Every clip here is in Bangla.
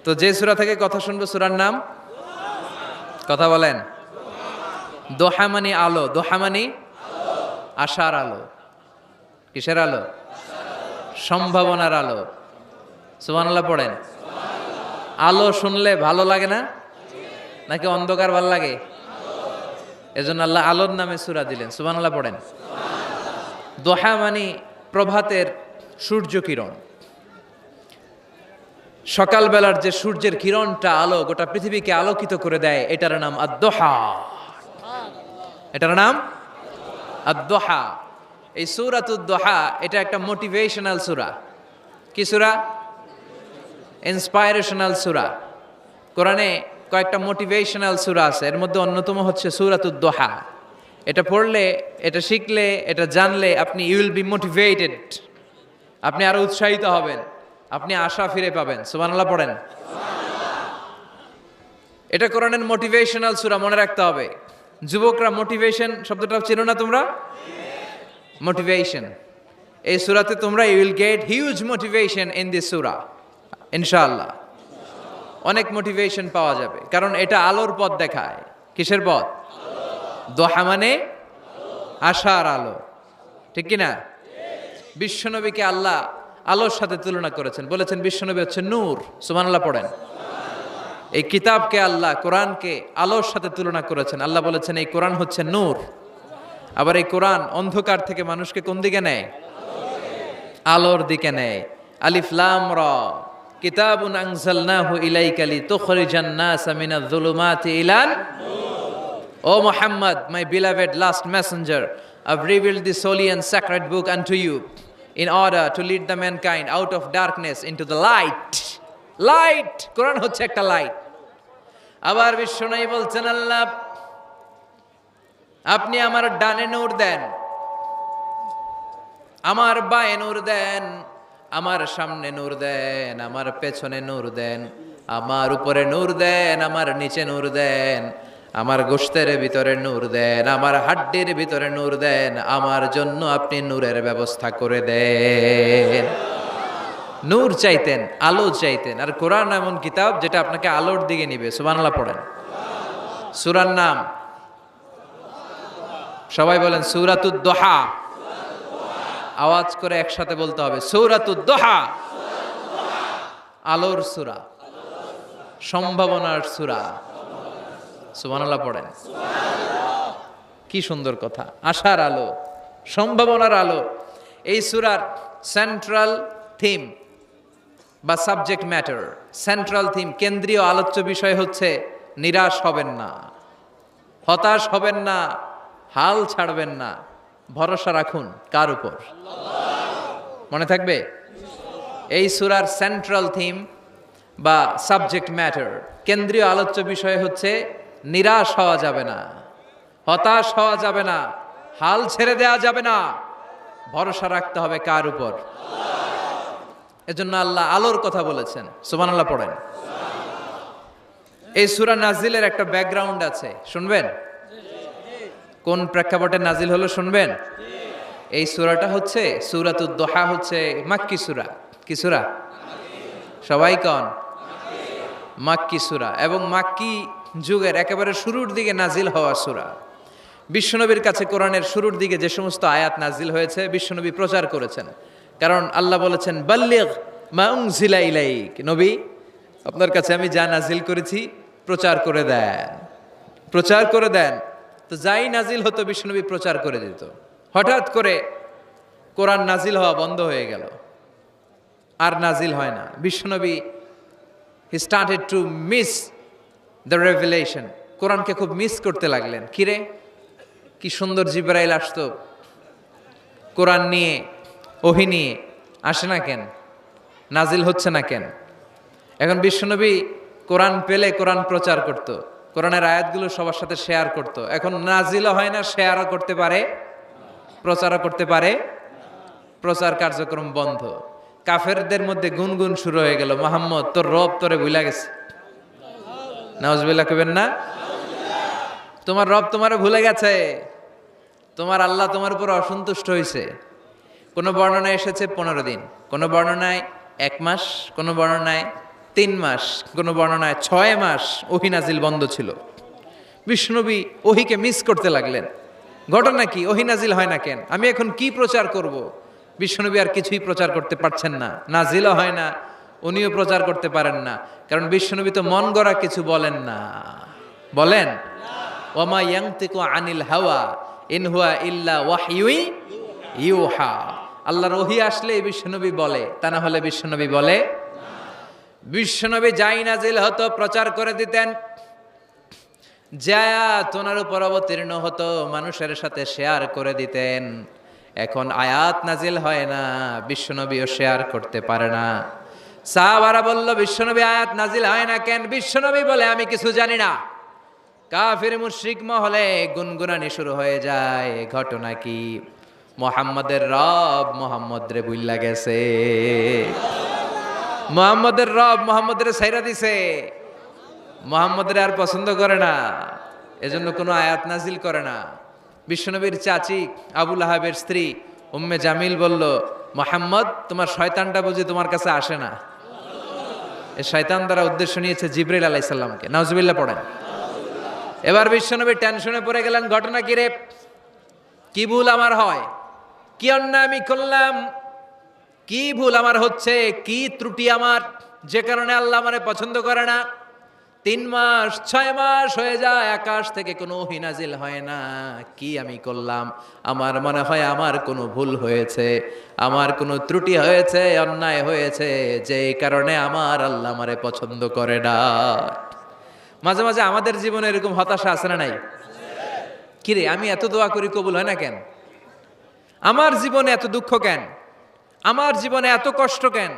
তো যে সূরা থেকে কথা শুনবো সূরার নাম কথা বলেন। দোহা মানে আলো, দোহা মানে আশার আলো। কিসের আলো? সম্ভাবনার আলো। সুবহানাল্লাহ পড়েন। আলো শুনলে ভালো লাগে না নাকি অন্ধকার ভালো লাগে? এজন্য আল্লাহ আলোর নামে সূরা দিলেন। সুবহানাল্লাহ পড়েন। দোহা মানে প্রভাতের সূর্য কিরণ। সকালবেলার যে সূর্যের কিরণটা আলো গোটা পৃথিবীকে আলোকিত করে দেয়, এটার নাম আদ-দোহা। এটার নাম আদ-দোহা। এই সূরাতুদ দোহা এটা একটা মোটিভেশনাল সূরা। কি সূরা? ইন্সপাইরেশনাল সূরা। কোরআনে কয়েকটা মোটিভেশনাল সূরা আছে, এর মধ্যে অন্যতম হচ্ছে সূরাতুদ দোহা। এটা পড়লে, এটা শিখলে, এটা জানলে আপনি ইউ উইল বি মোটিভেটেড। আপনি আরো উৎসাহিত হবেন, আপনি আশা ফিরে পাবেন। সুবহানাল্লাহ পড়েন। এটা কোরআনের মোটিভেশনাল সূরা, মনে রাখতে হবে। যুবকরা মোটিভেশন শব্দটা চেনো না তোমরা? মোটিভেশন এই সূরাতে তোমরা you will get huge motivation in this সূরা ইনশাআল্লাহ। অনেক মোটিভেশন পাওয়া যাবে, কারণ এটা আলোর পথ দেখায়। কিসের পথ? দোহা মানে আশার আলো, ঠিক কি না? বিশ্বনবীকে আল্লাহ আলোর সাথে তুলনা করেছেন, বলেছেন বিশ্বনবী হচ্ছে নূর। সুবহানাল্লাহ পড়েন। এই কিতাবকে আল্লাহ, কোরআনকে আলোর সাথে তুলনা করেছেন। আল্লাহ বলেছেন এই কোরআন হচ্ছে নূর। আবার এই কোরআন অন্ধকার থেকে মানুষকে কোন দিকে নেয়? আলোর দিকে নেয়। আলিফ লাম রা কিতাবুন আনজালনাহু ইলাইকা লিতুখরিজান নাসা মিনাজ-যুলুমাতি ইলান নূর। O Muhammad, my beloved last messenger, I've revealed this holy and sacred book unto you in order to lead the mankind out of darkness into the light. Light, Quran হচ্ছে একটা লাইট। আবার বিশ্বনবী বলছেন আল্লাহ আপনি আমার ডানে নূর দেন, আমার বায়ে নূর দেন, আমার সামনে নূর দেন, আমার পেছনে নূর দেন, আমার উপরে নূর দেন, আমার নিচে নূর দেন, আমার গোশতের ভিতরে নূর দেন, আমার হাড্ডির ভিতরে নূর দেন, আমার জন্য আপনি নূরের ব্যবস্থা করে দেন। নূর চাইতেন, আলো চাইতেন। আর কোরআন এমন কিতাব যেটা আপনাকে আলোর দিকে নিবে। সুবহানাল্লাহ পড়েন। সূরার নাম সবাই বলেন সূরাতুদ দোহা। আওয়াজ করে একসাথে বলতে হবে সূরাতুদ দোহা। আলোর সূরা, সম্ভাবনার সূরা। সুবহানাল্লাহ পড়েন। কি সুন্দর কথা, আশার আলো, সম্ভাবনার আলো। এই সূরার সেন্ট্রাল থিম বা সাবজেক্ট ম্যাটার, সেন্ট্রাল থিম, কেন্দ্রীয় আলোচ্য বিষয় হচ্ছে নিরাশ হবেন না, হতাশ হবেন না, হাল ছাড়বেন না, ভরসা রাখুন কার উপর? মনে থাকবে? এই সূরার সেন্ট্রাল থিম বা সাবজেক্ট ম্যাটার, কেন্দ্রীয় আলোচ্য বিষয় হচ্ছে নিরাশ হওয়া যাবে না, হতাশ হওয়া যাবে না, হাল ছেড়ে দেওয়া যাবে না, ভরসা রাখতে হবে কার উপর? এজন্য আল্লাহ আলোর কথা বলেছেন। সুবহানাল্লাহ পড়েন। এই সূরা নাজিলের একটা ব্যাকগ্রাউন্ড আছে, শুনবেন? কোন প্রেক্ষাপটে নাজিল হলো শুনবেন? এই সূরাটা হচ্ছে সূরাতুদ দোহা, হচ্ছে মাক্কি সূরা। কি সূরা? সবাই কোন? মাক্কি সূরা, এবং মাক্কি যুগের একেবারে শুরুর দিকে নাজিল হওয়া সূরা। বিশ্বনবীর কাছে কোরআনের শুরুর দিকে যে সমস্ত আয়াত নাজিল হয়েছে বিশ্বনবী প্রচার করেছেন, কারণ আল্লাহ বলেছেন বাল্লিগ মা উনজিলা ইলাইক, নবী আপনার কাছে আমি যা নাজিল করেছি প্রচার করে দেন, প্রচার করে দেন। তো যাই নাজিল হতো বিশ্বনবী প্রচার করে দিত। হঠাৎ করে কোরআন নাজিল হওয়া বন্ধ হয়ে গেল, আর নাজিল হয় না। বিশ্বনবী he started to miss the revelation, কোরআনকে খুব মিস করতে লাগলেন। কিরে, কি সুন্দর জিবরাইল আসতো কোরআন নিয়ে, ওহী নিয়ে, আসে না কেন? নাজিল হচ্ছে না কেন? এখন বিশ্বনবী কোরআন পেলে কোরআন প্রচার করত, কোরআনের আয়াতগুলো সবার সাথে শেয়ার করত। এখন নাজিলও হয় না, শেয়ারও করতে পারে, প্রচারও করতে পারে, প্রচার কার্যক্রম বন্ধ। কাফেরদের মধ্যে গুনগুন শুরু হয়ে গেল, মুহাম্মদ তোর রব তোরে ভুলে গেছে। নাউজুবিল্লাহ কইবেন না? তোমার রব তোমারে ভুলে গেছে, তোমার আল্লাহ তোমার উপর অসন্তুষ্ট হয়েছে। কোন বর্ণনায় এসেছে 15 দিন, কোন বর্ণনায় 1 মাস, কোন বর্ণনায় 3 মাস, কোনো বর্ণনায় 6 মাস ওহী নাজিল বন্ধ ছিল। বিশ্বনবী ওহীকে মিস করতে লাগলেন। ঘটনা কি? ওহী নাজিল হয় না কেন? আমি এখন কি প্রচার করব? বিশ্বনবী আর কিছুই প্রচার করতে পারছেন না, নাজিলও হয় না, উনিও প্রচার করতে পারেন না। কারণ বিশ্বনবী তো মন গড়া কিছু বলেন না। বলেন, ওয়ামা ইয়ানতিকু আনিল হাওয়া ইন হুয়া ইল্লা ওয়াহয়ুই ইউহা। আল্লাহর ওহী আসলে বিশ্বনবী বলে, তা না হলে বিশ্বনবী বলে। বিশ্বনবী যাই নাজিল হতো প্রচার করে দিতেন, আয়াত ওনার উপর অবতীর্ণ হতো মানুষের সাথে শেয়ার করে দিতেন। এখন আয়াত নাজিল হয় না, বিশ্বনবীও শেয়ার করতে পারে না। সাহাবারা বলল, বিশ্বনবী আয়াত নাজিল হয় না কেন? বিশ্বনবী বলে, আমি কিছু জানি না। কাফির মুশরিক মহলে গুনগুনানি শুরু হয়ে যায়। ঘটনা কি? মুহাম্মাদের রব মুহাম্মদ রে বুইল্লা গেছে, মুহাম্মাদের রব মুহাম্মদের ছাইরা দিছে, মুহাম্মদের আর পছন্দ করে না, এজন্য কোনো আয়াত নাজিল করে না। বিশ্বনবীর চাচি আবু লাহাবের স্ত্রী উম্মে জামিল বলল, মুহাম্মদ তোমার শয়তানটা বুঝি তোমার কাছে আসে না? এই শয়তান দ্বারা উদ্দেশ্য নিয়েছে জিবরাইল আলাইহিস সালামকে। নাউজুবিল্লাহ পড়েন। এবার বিশ্বনবী টেনশনে পড়ে গেলেন। ঘটনা কি রে? কি ভুল আমার হয়? কি অন্যায় আমি করলাম? কি ভুল আমার হচ্ছে? কি ত্রুটি আমার, যে কারণে আল্লাহ আমারে পছন্দ করে না? 3 মাস 6 মাস হয়ে যায়, আকাশ থেকে কোনো ওহী নাজিল হয় না। কি আমি করলাম? আমার মনে হয় আমার কোনো ভুল হয়েছে, আমার কোনো ত্রুটি হয়েছে, অন্যায় হয়েছে, যে কারণে আমার আল্লাহ আমারে পছন্দ করে না। মাঝে মাঝে আমাদের জীবনে এরকম হতাশা আছে না নাই? কিরে, আমি এত দোয়া করি কবুল হয় না কেন? আমার জীবনে এত দুঃখ কেন? আমার জীবনে এত কষ্ট কেন?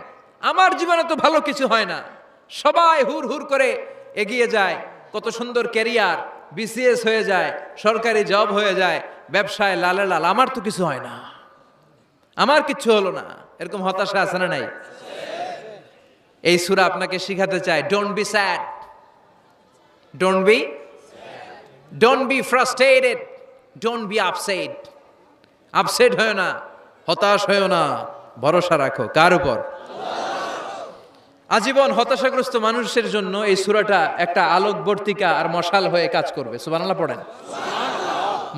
আমার জীবনে তো ভালো কিছু হয় না। সবাই হুর হুর করে এগিয়ে যায়, কত সুন্দর ক্যারিয়ার, বিসিএস হয়ে যায়, সরকারি জব হয়ে যায়, ব্যবসায় লালে লাল, আমার তো কিছু হয় না, আমার কিচ্ছু হলো না। এরকম হতাশা আছে না নাই? এই সূরা আপনাকে শিখাতে চায়, don't be sad, don't be frustrated, don't be upset. Upset হয়েও না, হতাশ হয়েও না, ভরসা রাখো কার উপর? আজীবন হতাশাগ্রস্ত মানুষের জন্য এই সূরাটা একটা আলোকবর্তিকা আর মশাল হয়ে কাজ করবে। সুবহানাল্লাহ পড়েন।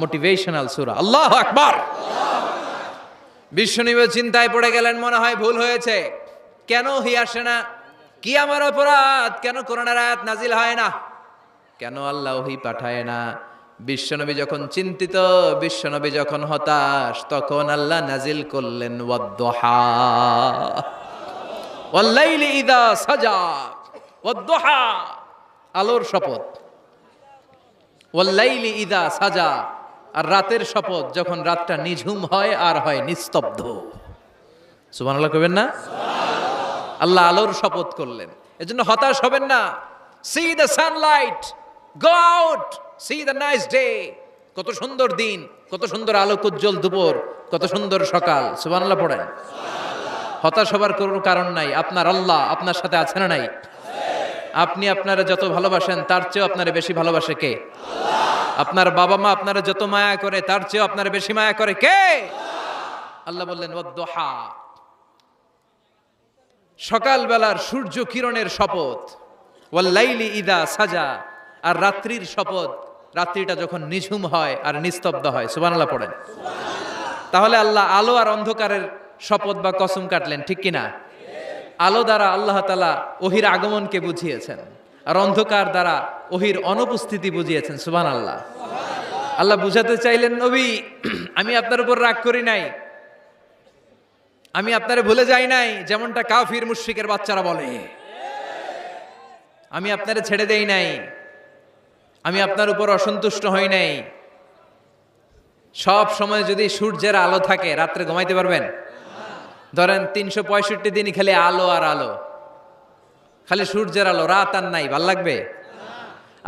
মোটিভেশনাল সূরা। আল্লাহু আকবার। বিশ্বনবী চিন্তায় পড়ে গেলেন, মনে হয় ভুল হয়েছে। কেন ওহী আসে না? কি আমার অপরাধ? কেন কোরআনের আয়াত নাজিল হয় না? কেন আল্লাহ ওহী পাঠায় না? বিশ্বনবী যখন চিন্তিত, বিশ্বনবী যখন হতাশ, তখন আল্লাহ নাজিল করলেন ওয়াদ-দুহা, ওয়াল-লাইলি ইযা সাজা, ওয়াদ-দুহা, আলোর শপথ, ওয়াল-লাইলি ইযা সাজা, আর রাতের শপথ, যখন রাতটা নিঝুম হয় আর হয় নিস্তব্ধ। সুবহানাল্লাহ কইবেন না? আল্লাহ আলোর শপথ করলেন। এজন্য হতাশ হবেন না। C the Sunlight, go out, C the nice day. কত সুন্দর দিন, কত সুন্দর আলোক উজ্জ্বল দুপুর, কত সুন্দর সকাল। সুবহানাল্লাহ পড়েন। হতাশ হবার কোনো কারণ নাই। আপনার আল্লাহ আপনার সাথে আছে না নাই? আপনি আপনারা যত ভালোবাসেন তার চেয়েও আপনারা বেশি ভালোবাসে কে? আপনার বাবা মা আপনারা যত মায়া করে তার চেয়েও আপনারা বেশি মায়া করে কে? আল্লাহ বললেন ওয়াদ-দুহা, সকালবেলার সূর্য কিরণের শপথ, ওয়াল-লাইলি ইযা সাজা, আর রাত্রির শপথ, রাত্রিটা যখন নিঝুম হয় আর নিস্তব্ধ হয়। সুবহানাল্লাহ পড়েন। তাহলে আল্লাহ আলো আর অন্ধকারের শপথ বা কসম কাটলেন, ঠিক কিনা? আলো দ্বারা আল্লাহ তাআলা ওহীর আগমনকে বুঝিয়েছেন, আর অন্ধকার দ্বারা ওহীর অনুপস্থিতি বুঝিয়েছেন। সুবহানাল্লাহ। আল্লাহ বুঝাতে চাইলেন, নবী আমি আপনার উপর রাগ করি নাই, আমি আপনারে ভুলে যাই নাই, যেমনটা কাফির মুশরিকের বাচ্চারা বলে। আমি আপনারে ছেড়ে দেই নাই, আমি আপনার উপর অসন্তুষ্ট হই নাই। সব সময় যদি সূর্যের আলো থাকে, রাত্রে ঘুমাইতে পারবেন? ধরেন 365 দিনই খালি আলো আর আলো, খালি সূর্যের আলো, রাত আর নাই, ভাল লাগবে?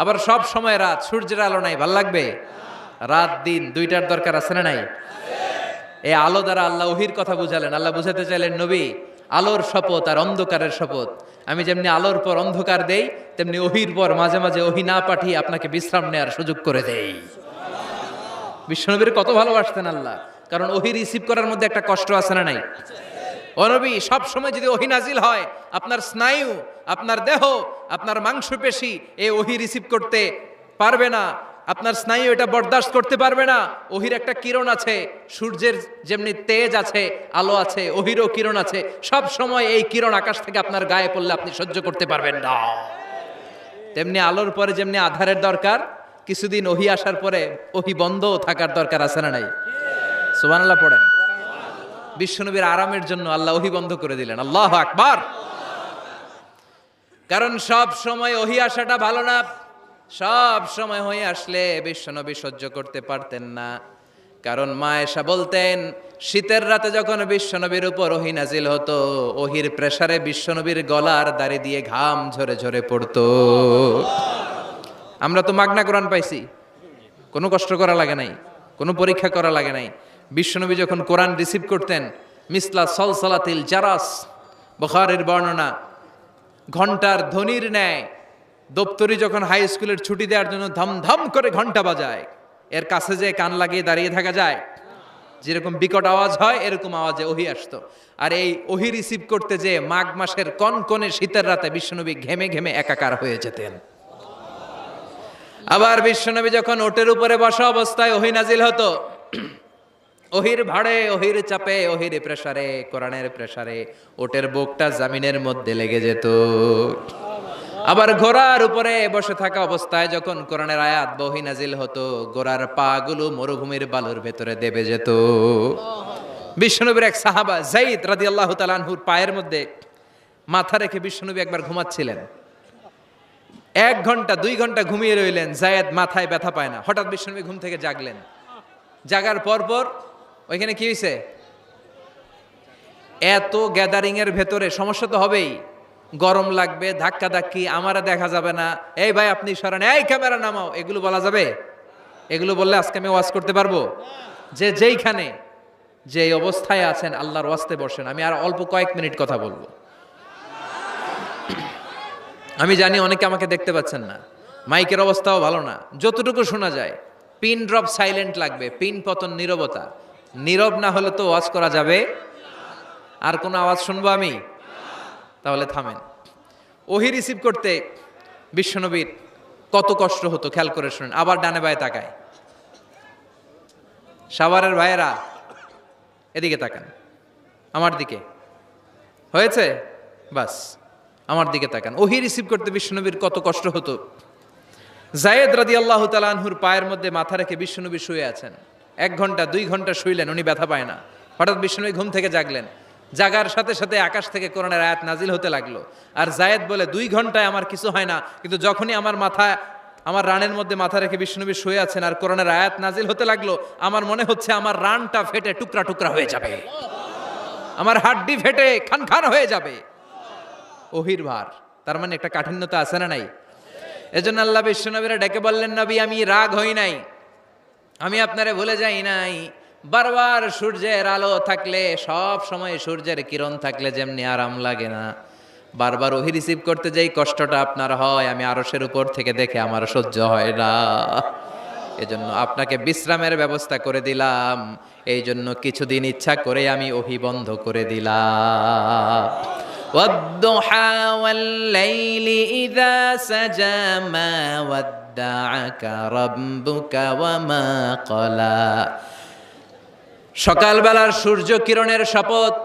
আবার সব সময় রাত, সূর্যের আলো নাই, ভাল লাগবে? রাত দিন দুইটার দরকার আছে না নাই? এই আলো দ্বারা আল্লাহ ওহীর কথা বুঝালেন। আল্লাহ বুঝাতে চাইলেন, নবী আলোর শপথ আর অন্ধকারের শপথ, আমি যেমনি আলোর পর অন্ধকার দেই, তেমনি ওহীর পর মাঝে মাঝে ওহী না পাঠিয়ে আপনাকে বিশ্রাম নেওয়ার সুযোগ করে দেই। বিশ্বনবীর কত ভালোবাসতেন আল্লাহ, কারণ ওহী রিসিভ করার মধ্যে একটা কষ্ট আছে না নাই? ও নবী, সব সময় যদি ওহী নাজিল হয়, আপনার স্নায়ু, আপনার দেহ, আপনার মাংসপেশি এই ওহী রিসিভ করতে পারবে না, আপনার স্নায়ু এটা বরদাস্ত করতে পারবে না। ওহির একটা কিরণ আছে, সূর্যের যেমনি তেজ আছে, আলো আছে, ওহিরও কিরণ আছে। সব সময় এই কিরণ আকাশ থেকে আপনার গায়ে পড়লে আপনি সহ্য করতে পারবেন না। তেমনি আলোর পরে যেমনি আধারের দরকার, কিছুদিন ওহি আসার পরে ওহি বন্ধ থাকার দরকার আছে না নাই? সুবহানাল্লাহ পড়েন। বিশ্বনবীর আরামের জন্য আল্লাহ ওহি বন্ধ করে দিলেন। আল্লাহু আকবার। কারণ সব সময় ওহি আসাটা ভালো না। সব সময় হয়ে আসলে বিশ্বনবী সহ্য করতে পারতেন না। কারণ মা আয়েশা বলতেন, শীতের রাতে যখন বিশ্বনবীর উপর ওহী নাজিল হতো, ওহির প্রেসারে বিশ্বনবীর গলার দাড়ি দিয়ে ঘাম ঝরে ঝরে পড়তো। আমরা তো মাগনা কোরআন পাইছি, কোনো কষ্ট করা লাগে নাই, কোনো পরীক্ষা করা লাগে নাই। বিশ্বনবী যখন কোরআন রিসিভ করতেন, মিসলা সলসলাতিল জারাস, বুখারীর বর্ণনা, ঘন্টার ধ্বনির ন্যায় দপ্তরি যখন হাই স্কুলের ছুটি দেওয়ার জন্য ধমধম করে ঘন্টা বাজায়, এর কাছে যে কান লাগিয়ে দাঁড়িয়ে থাকা যায়, যেরকম বিকট আওয়াজ হয় এরকম আওয়াজে ওহী আসতো। আর এই ওহী রিসিভ করতে যে মাঘ মাসের কনকনে শীতের রাতে বিশ্বনবী ঘেমে ঘেমে একাকার হয়ে যেতেন। আবার বিশ্বনবী যখন ওটের উপরে বসা অবস্থায় ওহী নাজিল হতো, ওহির ভাড়ে, ওহির চাপে, ওহির প্রেসারে, কোরআনের প্রেসারে ওটের বুকটা জামিনের মধ্যে লেগে যেত। আবার ঘোড়ার উপরে বসে থাকা অবস্থায় যখন কোরআনের আয়াত ওহী নাজিল হতো, ঘোড়ার পা গুলো মরুভূমির বালুর ভেতরে দেবে যেত। বিশ্বনবীর এক সাহাবা যায়েদ রাদিয়াল্লাহু তাআলা আনহুর পায়ের মধ্যে মাথা রেখে বিশ্বনবী একবার ঘুমাচ্ছিলেন। 1 ঘন্টা 2 ঘন্টা ঘুমিয়ে রইলেন, যায়েদ মাথায় ব্যথা পায় না। হঠাৎ বিশ্বনবী ঘুম থেকে জাগলেন। জাগার পর ওইখানে কি হয়েছে? এত গ্যাদারিং এর ভেতরে সমস্যা তো হবেই, গরম লাগবে, ধাক্কা ধাক্কি, আমারা দেখা যাবে না, এই ভাই আপনি সরেন, এই ক্যামেরা নামাও, এগুলো বলা যাবে? এগুলো বললে আজকে আমি ওয়াজ করতে পারবো? যে যেইখানে যে অবস্থায় আছেন আল্লাহর ওয়াস্তে বসেন। আমি আর অল্প কয়েক মিনিট কথা বলবো। আমি জানি অনেকে আমাকে দেখতে পাচ্ছেন না, মাইকের অবস্থাও ভালো না, যতটুকু শোনা যায় পিন ড্রপ সাইলেন্ট লাগবে, পিন পতন নীরবতা। নীরব না হলে তো ওয়াজ করা যাবে। আর কোনো আওয়াজ শুনবো আমি? তাহলে থামেন। ওহী রিসিভ করতে বিশ্বনবীর কত কষ্ট হতো খেয়াল করে শুনেন। আবার ডানে বায়ে তাকায়। সাভারের ভাইয়েরা এদিকে তাকান, আমার দিকে হয়েছে, বাস আমার দিকে তাকান। ওহী রিসিভ করতে বিশ্বনবীর কত কষ্ট হতো। যায়েদ রাদিয়াল্লাহু তাআলা আনহুর পায়ের মধ্যে মাথা রেখে বিশ্বনবী শুয়ে আছেন। 1 ঘন্টা 2 ঘন্টা শুইলেন, উনি ব্যথা পায় না। হঠাৎ বিশ্বনবী ঘুম থেকে জাগলেন। জাগার সাথে সাথে আকাশ থেকে কোরআনের আয়াত নাজিল হতে লাগলো। আর যায়েদ বলে 2 ঘন্টায় আমার কিছু হয় না, কিন্তু যখনই আমার রানের মধ্যে মাথা রেখে বিশ্বনবী শুয়ে আছেন আর কোরআনের আয়াত নাজিল হতে লাগলো, আমার মনে হচ্ছে আমার রানটা ফেটে টুকরা টুকরা হয়ে যাবে, আমার হাড্ডি ফেটে খান খান হয়ে যাবে। ওহির ভার, তার মানে একটা কাঠিন্যতা আছে না নাই? এজন্য আল্লাহ বিশ্বনবীরা ডেকে বললেন, নবী আমি রাগ হই নাই, আমি আপনারে ভুলে যাই নাই। বারবার সূর্যের আলো থাকলে, সব সময় সূর্যের কিরণ থাকলে যেমনি আরাম লাগে না, বারবার ওহী রিসিভ করতে যেই কষ্টটা আপনার হয়, আমি আরশের উপর থেকে দেখে আমার সহ্য হয় না। এজন্য আপনাকে বিশ্রামের ব্যবস্থা করে দিলাম। এই জন্য কিছুদিন ইচ্ছা করে আমি ওহী বন্ধ করে দিলাম। والضحى والليل إذا سجى ما ودعك ربك وما قلى। সকালবেলার সূর্য কিরণের শপথ,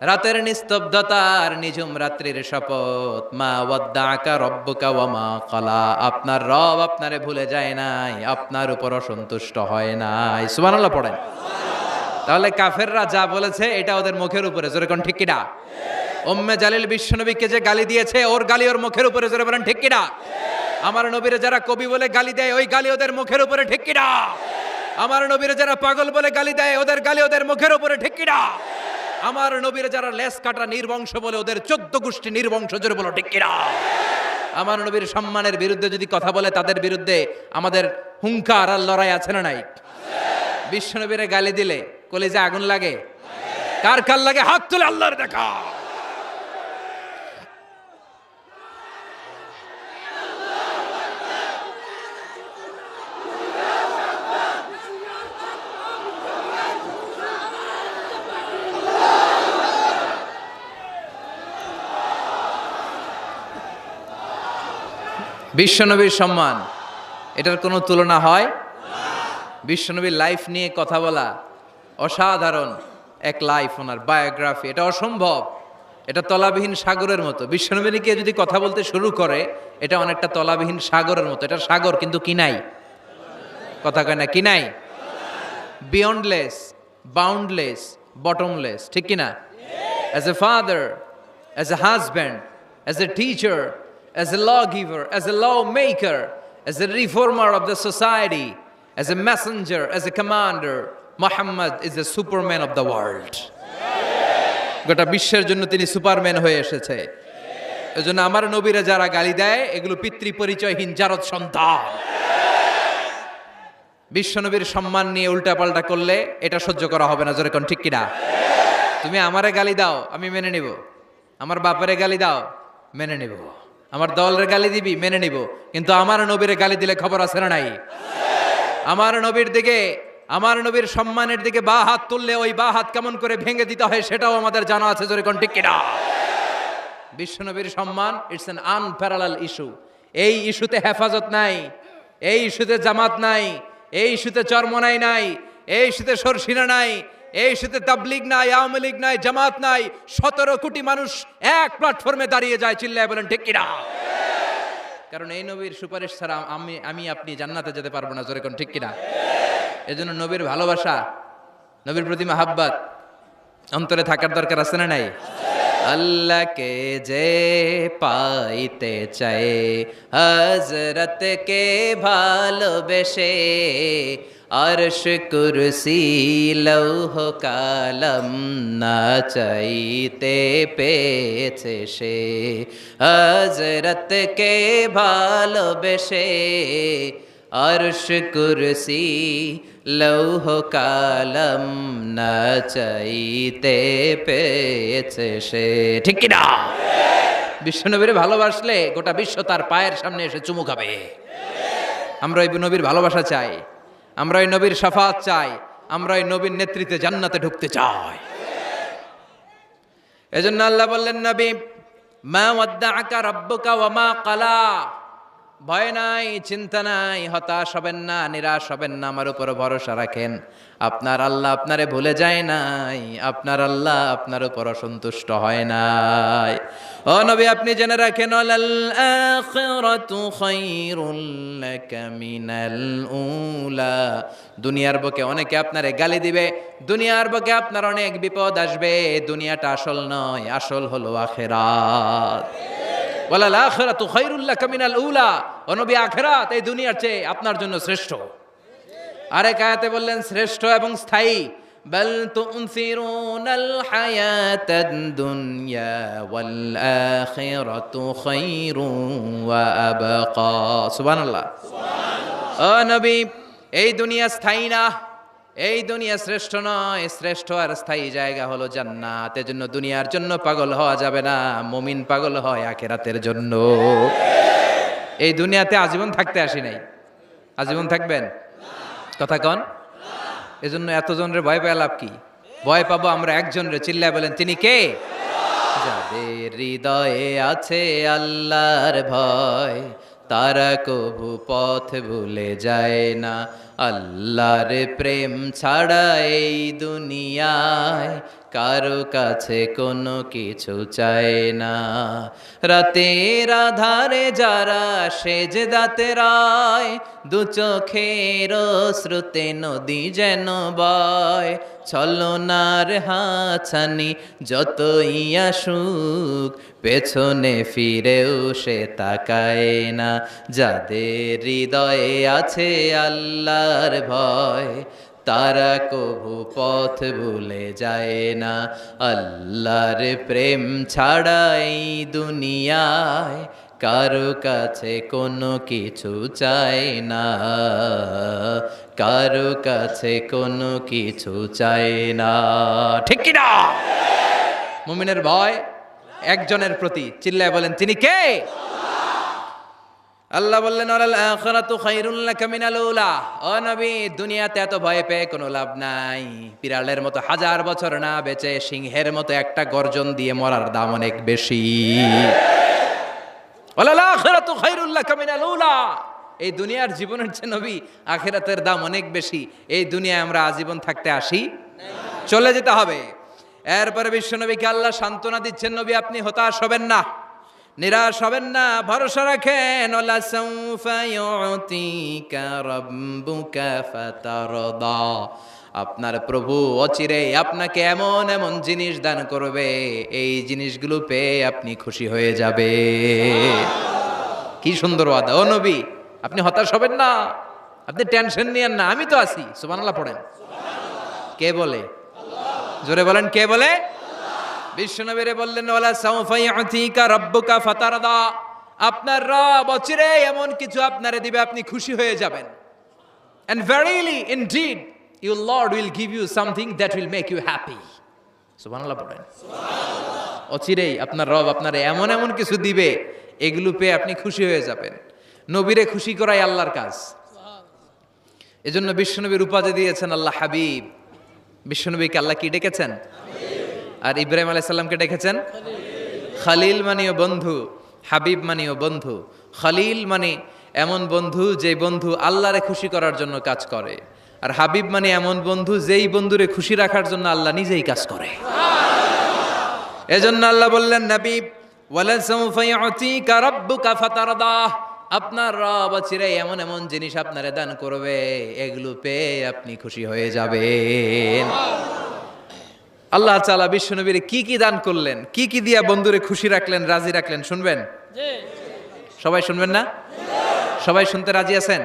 রাতের নিস্তব্ধতার নিঝুম রাত্রির শপথ। মা ওয়াদ্দাআকা রব্বুকা ওয়া মা ক্বালা। আপনার রব আপনারে ভুলে যায় নাই, আপনার উপর অসন্তুষ্ট হয় নাই। সুবহানাল্লাহ পড়েন। তাহলে কাফেররা যা বলেছে এটা ওদের মুখের উপরে, জোরে কোন ঠিক কিনা? উম্মে জালিল বিশ্বনবীকে যে গালি দিয়েছে, ওর গালি ওর মুখের উপরে, জোরে বলেন ঠিক কিনা? আমার নবীরে যারা কবি বলে গালি দেয়, ওই গালি ওদের মুখের উপরে, ঠিক কিনা? আমার নবীরে যারা পাগল বলে গালি দেয়, ওদের গালি ওদের মুখের উপরে, ঠিক কিনা? আমার নবীরে যারা লেস কাটা নির্বংশ বলে, ওদের 14 গোষ্ঠী নির্বংশ, জোরে বলো ঠিক কিনা? আমার নবীর সম্মানের বিরুদ্ধে যদি কথা বলে, তাদের বিরুদ্ধে আমাদের হুঙ্কার আর লড়াই আছে না নাই? বিশ্বনবীরে গালি দিলে কলিজা আগুন লাগে? কার কার লাগে? হাত তুলে আল্লাহর দেখা। বিশ্বনবীর সম্মান, এটার কোনো তুলনা হয়? বিশ্বনবীর লাইফ নিয়ে কথা বলা, অসাধারণ এক লাইফ, ওনার বায়োগ্রাফি, এটা অসম্ভব। এটা তলাবিহীন সাগরের মতো। বিশ্বনবী নিয়ে যদি কথা বলতে শুরু করে, এটা অনেকটা তলাবিহীন সাগরের মতো। এটা সাগর, কিন্তু কি নাই? কথা কয় না, কি নাই? বিয়ন্ডলেস, বাউন্ডলেস, বটমলেস, ঠিক কিনা? As a father, as a husband, as a teacher, as a lawgiver, as a lawmaker, as a reformer of the society, as a messenger, as a commander, Muhammad is the superman of the world. গোটা বিশ্বের জন্য তিনি সুপারম্যান হয়ে এসেছে। এজন্য আমার নবীরা যারা গালি দেয়, এগুলো পিতৃ পরিচয়হীন জারদ সন্তান। বিশ্বনবীর সম্মান নিয়ে উল্টাপাল্টা করলে এটা সহ্য করা হবে না। জোরে কোন ঠিক কিনা? তুমি আমারে গালি দাও, আমি মেনে নিব। আমার বাপারে গালি দাও, মেনে নিব। আমার দলের গালি দিবি, মেনে নিব। কিন্তু আমার নবীরে গালি দিলে খবর আছে না নাই? আমার নবীর দিকে, আমার নবীর সম্মানের দিকে বা হাত তুললে ওই বা হাত কেমন করে ভেঙে দিতে হয় সেটাও আমাদের জানা আছে। জোরে কোন ঠিক কিনা? বিশ্বনবীর সম্মান, ইটস অ্যান আনপ্যারালাল ইস্যু। এই ইস্যুতে হেফাজত নাই, এই ইস্যুতে জামাত নাই, এই ইস্যুতে চরমনাই নাই, এই ইস্যুতে সরসিনা নাই, এই ইস্যুতে তাবলিগ নাই, আওয়ামী লীগ নাই, জামাত নাই। 17 কোটি মানুষ এক প্ল্যাটফর্মে দাঁড়িয়ে যায়। চিল্লায় বলেন ঠিক কিনা? কারণ এই নবীর সুপারিশ ছাড়া আমি আপনি জান্নাতে যেতে পারবো না। জোরে কোন ঠিক কিনা? এজন্য নবীর ভালোবাসা, নবীর প্রতি মাহাব্বত অন্তরে থাকার দরকার আছে না নাই? আল্লাহকে যে পাইতে চায়, হযরতকে ভালোবেসে, আরশ কুরসি লৌহ কালাম না চাইতে পেয়েছে সে। হযরতকে ভালোবেসে, আরশ কুরসি লৌহ কালাম না চাইতে পেয়েছে সে। ঠিক কিনা? বিশ্বনবীরে ভালোবাসলে গোটা বিশ্ব তার পায়ের সামনে এসে চুমু খাবে। আমরা এই নবীর ভালোবাসা চাই, আমরা এই নবীর শাফাত চাই, আমরা এই নবীর নেতৃত্বে জান্নাতে ঢুকতে চাই। এজন্য আল্লাহ বললেন, নবী, মা ওয়াদ্দাআকা রাব্বুকা ওয়া মা ক্বালা। ভয় নাই, চিন্তা নাই, হতাশ হবেন না, নিরাশ হবেন না, আমার উপর ভরসা রাখেন। আপনার আল্লাহ আপনারে ভুলে যায় নাই, আপনার আল্লাহ আপনার উপর অসন্তুষ্ট হয় নাই। ও নবী, আপনি জেনে রাখেন, আল আখিরাতু খায়রুল লাকা মিনাল উলা। দুনিয়ার বুকে অনেকে আপনারে গালি দিবে, দুনিয়ার বুকে আপনার অনেক বিপদ আসবে। দুনিয়াটা আসল নয়, আসল হলো আখিরাত। ওয়ালাল আখিরাতু খায়রুল লাকা মিনাল উলা। ও নবী, আখিরাত এই দুনিয়ার চেয়ে আপনার জন্য শ্রেষ্ঠ। আরেক আয়াতে বললেন শ্রেষ্ঠ এবং স্থায়ী। বাল তুনসিরুনাল হায়াতাদ দুনিয়া ওয়াল আখিরাতু খায়রুন ওয়া আবকা। সুবহানাল্লাহ, সুবহানাল্লাহ। ও নবী, এই দুনিয়া স্থায়ী না, এই দুনিয়া শ্রেষ্ঠ নয়। শ্রেষ্ঠ আর স্থায়ী জায়গা হলো জান্নাত। এজন্য দুনিয়ার জন্য পাগল হওয়া যাবে না। মুমিন পাগল হয় আখিরাতের জন্য। এই দুনিয়াতে আজীবন থাকতে আসি নাই। আজীবন থাকবেন? কথা কন। এজন্য এতজনের ভয় পেয়ে লাভ কি? ভয় পাবো আমরা একজনের। চিল্লায় বলেন, তিনি কে? যাদের হৃদয়ে আছে আল্লাহর ভয়, তারা কভু পথ ভুলে যায় না। আল্লাহর প্রেম ছাড়া এই দুনিয়ায় কারো কাছে কোনো কিছু চায় না। রাতের আধারে যারা সেজদাতে রায়, দু চোখের শ্রুতে নদী যেন বয়। ছলনার হাছানি যতই আসুক, পেছনে ফিরেও সে তাকায় না। যাদের হৃদয়ে আছে আল্লাহর ভয়, তারা কভু পথ ভুলে যায় না। আল্লাহর প্রেম ছাড়া এই দুনিয়ায় কারো কাছে কোনো কিছু চায় না, কারো কাছে কোনো কিছু চায় না। ঠিক কিনা? মুমিনের ভয় একজনের প্রতি। চিল্লায় বলেন, তিনি কে? আল্লাহ বললেন, ওয়ালাল আখিরাতু খায়রুল লাকা মিনাল উলা। ও নবী, দুনিয়াতে এত ভয় পেয়ে কোনো লাভ নাই। বিড়ালের মতো 1000 বছর না বেঁচে সিংহের মতো একটা গর্জন দিয়ে মরার দাম অনেক বেশি। ওয়ালাল আখিরাতু খায়রুল লাকা মিনাল উলা। এই দুনিয়ার জীবনের চেয়ে নবী আখিরাতের দাম অনেক বেশি। এই দুনিয়ায় আমরা আজীবন থাকতে আসি না, চলে যেতে হবে। এরপরে বিশ্বনবীকে আল্লাহ সান্ত্বনা দিচ্ছেন, নবী আপনি হতাশ হবেন না, নিরাশ হবেন না, ভরসা রাখেন। ওয়ালা সাউফা ইউতিকা রাব্বুকা ফাতারদা। আপনার প্রভু অচিরেই আপনাকে এমন এমন জিনিস দান করবে, এই জিনিসগুলো পেয়ে আপনি খুশি হয়ে যাবে। কি সুন্দর ওয়াদা। ও নবী আপনি হতাশ হবেন না, আপনি টেনশন নিয়েন না, আমি তো আছি। সুবহানাল্লাহ পড়েন। কে বলে? জোরে বলেন, কে বলে? বিশ্বনবীরে বললেন ওয়ালা সাউফা ইউতিকা রাব্বুকা ফাতারদা। আপনার রব অচিরেই এমন কিছু আপনারে দিবে, আপনি খুশি হয়ে যাবেন। And verily indeed your Lord will give you something that will make you happy. সুবহানাল্লাহ পড়েন। অচিরেই আপনার রব আপনারে এমন এমন কিছু দিবে, এগুলো পেয়ে আপনি খুশি হয়ে যাবেন। নবীরে খুশি করাই আল্লাহর কাজ। এজন্য বিশ্বনবীর উপাধি দিয়েছেন আল্লাহ হাবিব। বিশ্বনবীকে আল্লাহ কি ডেকেছেন? আর ইব্রাহিম আলাইহিস সালামকে ডেকেছেন খলিল, মানেও বন্ধু, হাবিব মানেও বন্ধু। খলিল মানে এমন বন্ধু যে বন্ধু আল্লাহরে খুশি করার জন্য কাজ করে, আর হাবিব মানে এমন বন্ধু যেই বন্ধুরে খুশি রাখার জন্য আল্লাহ নিজেই কাজ করে। এজন্য আল্লাহ বললেন নবী ওয়ালা সাউফা ইউতিকা রাব্বুকা ফাতারদা। আপনার রব চিরে এমন এমন জিনিস আপনারে দান করবে, এগুলো পেয়ে আপনি খুশি হয়ে যাবেন। আল্লাহ তাআলা বিশ্বনবীরে কি কি দান করলেন, কি কি দিয়া বন্ধুরে খুশি রাখলেন, রাজি রাখলেন, শুনবেন? সবাই শুনবেন না? সবাই শুনতে রাজি আছেন?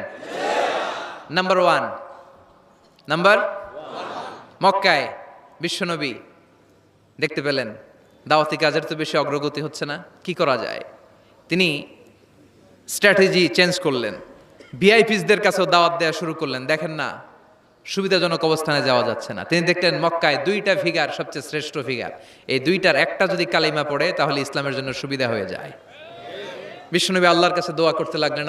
নাম্বার 1, মক্কায় বিশ্বনবী দেখতে পেলেন দাওয়াতি কাজের তো বেশি অগ্রগতি হচ্ছে না, কি করা যায়? তিনি স্ট্র্যাটেজি চেঞ্জ করলেন, ভিআইপিসদের কাছেও দাওয়াত দেওয়া শুরু করলেন। দেখেন না সুবিধাজনক অবস্থানে যাওয়া যাচ্ছে না, তিনি দেখলেন মক্কায় 2টা ফিগার সবচেয়ে শ্রেষ্ঠ ফিগার, এই 2টার একটা যদি কালিমা পড়ে তাহলে ইসলামের জন্য সুবিধা হয়ে যায়। বিশ্বনবী আল্লাহর কাছে দোয়া করতে লাগলেন,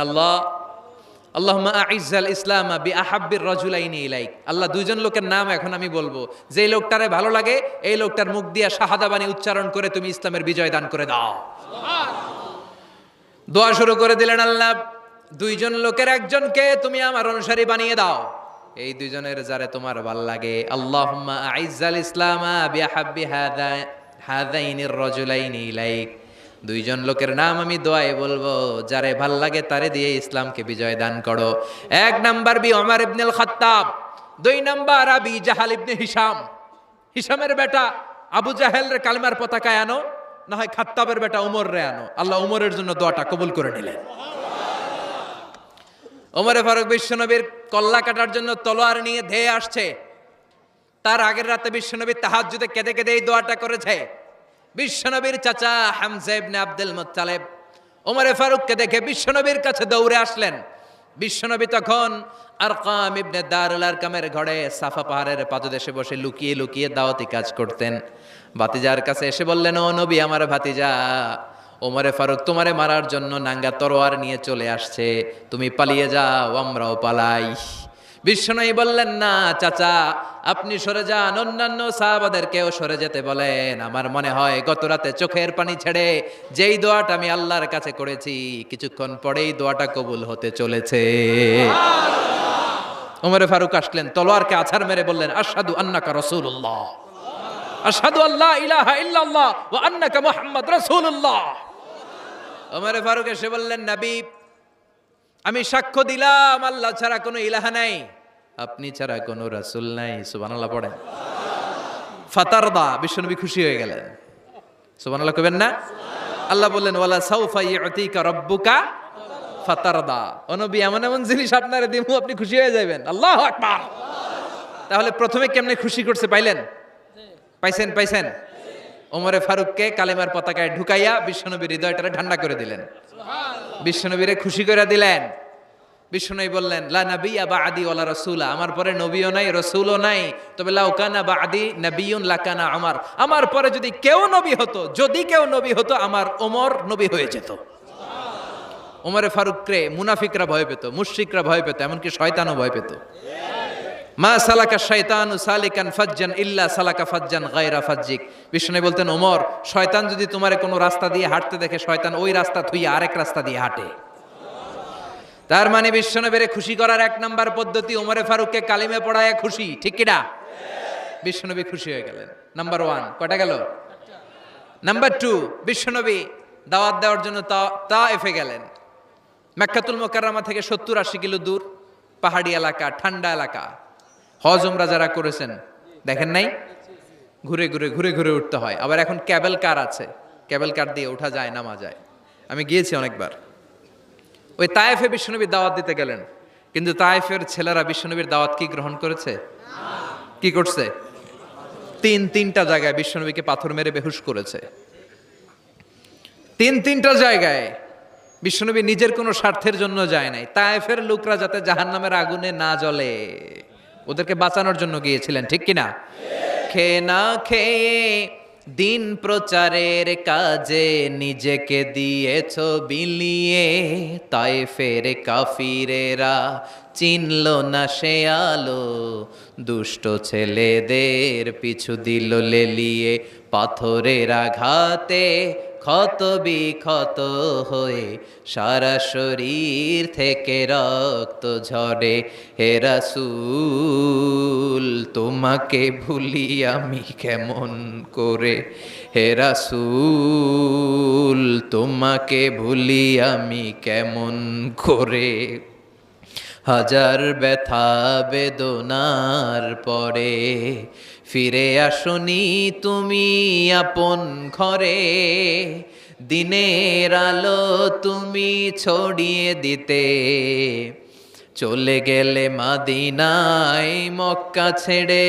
আল্লাহুম্মা আইজ্জাল ইসলামা বিআহাব্বির রাজুলাইনি ইলাইক। আল্লাহ 2জন লোকের নাম এখন আমি বলবো, যেই লোকটারে ভালো লাগে এই লোকটার মুখ দিয়ে শাহাদা বাণী উচ্চারণ করে তুমি ইসলামের বিজয় দান করে দাও। দোয়া শুরু করে দিলেন, আল্লাহ 2জন লোকের একজনকে তুমি আমার অনুসারী বানিয়ে দাও, এই 2জনের যারে তোমার ভালো লাগে। আল্লাহুম্মা আইজ্জাল ইসলামা বিআহাব্বি হাযাইনির রাজুলাইনি ইলাইক। 2জন লোকের নাম আমি দোয়ায় বলবো, যারে ভাল লাগে তারে দিয়ে ইসলামকে বিজয় দান করো। 1 নাম্বার ওমর ইবনুল খাত্তাব, 2 নাম্বার আবি জাহাল ইবনে হিশাম। হিশামের বেটা আবু জাহেলের কালিমার পতাকায় আনো, না হয় খাত্তাবের বেটা ওমর রে আনো। আল্লাহ ওমরের জন্য দোয়াটা কবুল করে নিলেন। ওমরে ফারুক বিশ্বনবীর কল্লা কাটার জন্য তলোয়ার নিয়ে ধেয়ে আসছে। তার আগের রাতে বিশ্বনবী তাহাজ্জুদে কেঁদে কেঁদে এই দোয়াটা করেছে। বিশ্বনবীর চাচা হামজা ইবনে আব্দুল মুত্তালিব ওমরে ফারুককে দেখে বিশ্বনবীর কাছে দৌড়ে আসলেন। বিশ্বনবী তখন আরকাম ইবনে দারুল আরকামের ঘরে সাফা পাহাড়ের পাদদেশে বসে লুকিয়ে লুকিয়ে দাওয়াতি কাজ করতেন। ভাতিজার কাছে এসে বললেন, ও নবী আমার ভাতিজা ওমরে ফারুক তোমারে মারার জন্য নাঙ্গা তরোয়ার নিয়ে চলে আসছে, তুমি পালিয়ে যাও, আমরাও পালাই। বিশ্বনবী বললেন, না চাচা আপনি সরে যান, অন্যান্য সাহাবাদেরকেও সরে যেতে বলেন। আমার মনে হয় গত রাতে চোখের পানি ছেড়ে যেই দোয়াটা আমি আল্লাহর কাছে করেছি কিছুক্ষণ পরেই দোয়াটা কবুল হতে চলেছে। ওমরে ফারুক আসলেন, তলোয়ারকে আছাড় মেরে বললেন, আশহাদু আন্নাকা রাসূলুল্লাহ, আশহাদু আল্লা ইলাহা ইল্লাল্লাহ ওয়া আন্নাকা মুহাম্মদ রাসূলুল্লাহ। ওমরে ফারুক এসে বললেন, নবী আমি সাক্ষ্য দিলাম আল্লাহ ছাড়া কোনো ইলাহা নাই, আপনি ছাড়া কোনো রাসূল নাই। সুবহানাল্লাহ পড়েন। ফাতারদা, বিশ্বনবী খুশি হয়ে গেলেন। সুবহানাল্লাহ কইবেন না? আল্লাহ বললেন, ওয়ালা সাউফা ইউতিকা রাব্বুকা ফাতারদা। ও নবী এমন এমন জিনিস আপনারে দিমু আপনি খুশি হয়ে যাবেন। আল্লাহু আকবার। তাহলে প্রথমে কেমনে খুশি করছে পাইলেন? পাইছেন? ওমরে ফারুককে কালেমার পতাকায় ঢুকাইয়া বিশ্বনবীর হৃদয়টারে ঠান্ডা করে দিলেন, বিশ্বনবীরে খুশি করে দিলেন। বিশ্বনবী বললেন, লা নাবিয়্যা বা'দি ওয়ালা রাসূলা, আমার পরে নবীও নাই রাসূলও নাই, তবে লাউ কানা বা'দি নাবিয়্যুন লাকানা ওমর, আমার পরে যদি কেউ নবী হতো আমার ওমর নবী হয়ে যেত। ওমরে ফারুককে মুনাফিকরা ভয় পেত, মুশরিকরা ভয় পেত, এমনকি শয়তানও ভয় পেত। মা সালাকা শাইতানু সালিকান ফাজ্জান ইল্লা সালাকা ফাজ্জান গায়রা ফাজ্জিক। বিষ্ণু বলতেন, ওমর, শয়তান যদি তোমার কোনো রাস্তা দিয়ে হাঁটতে দেখে, শয়তান ওই রাস্তা থুইয়া আরেক রাস্তা দিয়ে হাঁটে। তার মানে বিশ্বনবীরে খুশি করার এক নাম্বার পদ্ধতি ওমরে ফারুককে কালিমে পড়ায় খুশি, ঠিক কিনা? বিশ্বনবী খুশি হয়ে গেলেন। নাম্বার 1 কয়টা গেল? নাম্বার 2, বিশ্বনবী দাওয়াত দেওয়ার জন্য তায়েফে গেলেন। মক্কাতুল মুকাররমা থেকে 70-80 কিলো দূর, পাহাড়ি এলাকা, ঠান্ডা এলাকা। হজ উমরা যারা করেছেন দেখেন নাই, ঘুরে ঘুরে ঘুরে ঘুরে উঠতে হয়। আবার এখন ক্যাবেল কার আছে, ক্যাবেল কার দিয়ে ওঠা যায়, নামা যায়। আমি গিয়েছি অনেকবার। ওই তায়েফে বিশ্বনবী দাওয়াত দিতে গেলেন, কিন্তু তায়েফের ছেলেরা বিশ্বনবীর দাওয়াত কি গ্রহণ করেছে? কি করছে? তিনটা জায়গায় বিশ্বনবীকে পাথর মেরে বেহুশ করেছে। তিনটা জায়গায়। বিশ্বনবী নিজের কোনো স্বার্থের জন্য যায় নাই, তায়েফের লোকরা যাতে জাহান্নামের আগুনে না জ্বলে ওদেরকে বাঁচানোর জন্য গিয়েছিলেন, ঠিক কিনা? খেয়ে না খেয়ে দিন প্রচারের কাজে নিজেকে দিয়েছ বিলিয়ে, তায়েফের কাফিরেরা চিনল না সে আলো, দুষ্ট ছেলেদের পিছু দিল লেলিয়ে, পাথরের আঘাতে ক্ষত বিক্ষত হয়ে সারা শরীর থেকে রক্ত ঝরে। হে রাসূল তোমাকে ভুলি আমি কেমন করে, হে রাসূল তোমাকে ভুলি আমি কেমন করে। হাজার ব্যথা বেদনার পরে ফিরে আসনি তুমি আপন ঘরে, দিনের আলো তুমি ছড়িয়ে দিতে, চলে গেলে মদিনায় মক্কা ছেড়ে।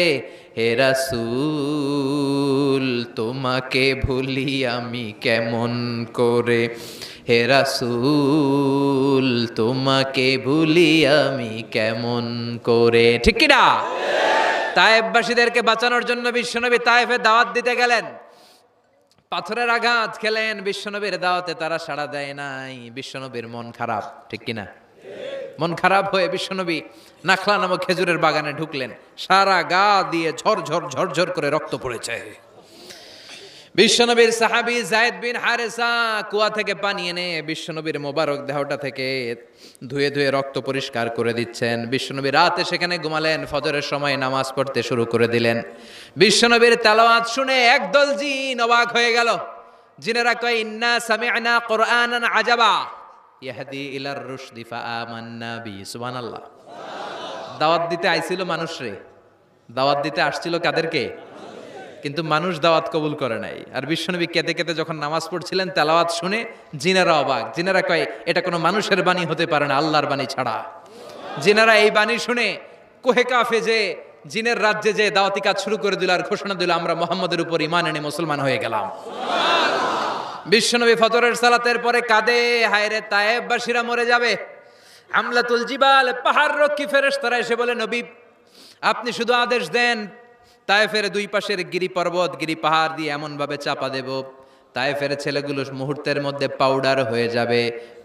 হে রাসূল তোমাকে ভুলি আমি কেমন করে, হে রাসূল তোমাকে ভুলি আমি কেমন করে, ঠিক কি না? তায়েফবাসীদেরকে বাঁচানোর জন্য বিশ্বনবী তায়েফে দাওয়াত দিতে গেলেন। পাথরের আঘাত খেলেন, বিশ্বনবীর দাওয়াতে তারা সাড়া দেয় নাই। বিশ্বনবীর মন খারাপ, ঠিক কিনা? মন খারাপ হয়ে বিশ্বনবী নাখলা নামক খেজুরের বাগানে ঢুকলেন। সারা গা দিয়ে ঝরঝর ঝরঝর করে রক্ত পড়েছে। বিশ্বনবীর সাহাবী যায়েদ বিন হারেসা কুয়া থেকে পানি এনে বিশ্বনবীর মোবারক দেহটা থেকে ধুয়ে ধুয়ে রক্ত পরিষ্কার করে দিচ্ছেন। বিশ্বনবী রাতে সেখানে ঘুমালেন, ফজরের সময় নামাজ পড়তে শুরু করে দিলেন। বিশ্বনবীর তেলাওয়াত শুনে একদল জিন অবাক হয়ে গেল। জিনেরা কয়, ইন্না সামি'না কুরআনান আজাবা ইয়াহদি ইলার রুশদি ফাআমান্না বি। সুবহানাল্লাহ। দাওয়াত দিতে আইছিল মানুষরে, দাওয়াত দিতে আসছিল কাদেরকে? কিন্তু মানুষ দাওয়াত কবুল করে নাই। আর বিশ্বনবী কেঁদে কেঁদে যখন নামাজ পড়ছিলেন, তেলাওয়াত শুনে জিনেরা অবাক। জিনেরা কয়, এটা কোনো মানুষের বাণী হতে পারে না, আল্লাহর বাণী ছাড়া। জিনেরা এই বাণী শুনে কোহে কাফে যে জিনের রাজ্যে যে দাওয়াতি কাজ শুরু করে দিল আর ঘোষণা দিল, আমরা মুহাম্মদের উপর ঈমান এনে মুসলমান হয়ে গেলাম। বিশ্বনবী ফজরের সালাতের পরে কাঁদে, হায়রে তায়েফবাসীরা মরে যাবে। হামলাতুল জিবাল, পাহাড় রক্ষী ফেরেশতারা এসে বলে, নবী আপনি শুধু আদেশ দেন, তায়েফের দুই পাশের গিরি পর্বত গিরি পাহাড় দিয়ে এমন ভাবে চাপা দেব, তায়েফের ছেলেগুলো মুহূর্তের মধ্যে পাউডার হয়ে যাবে।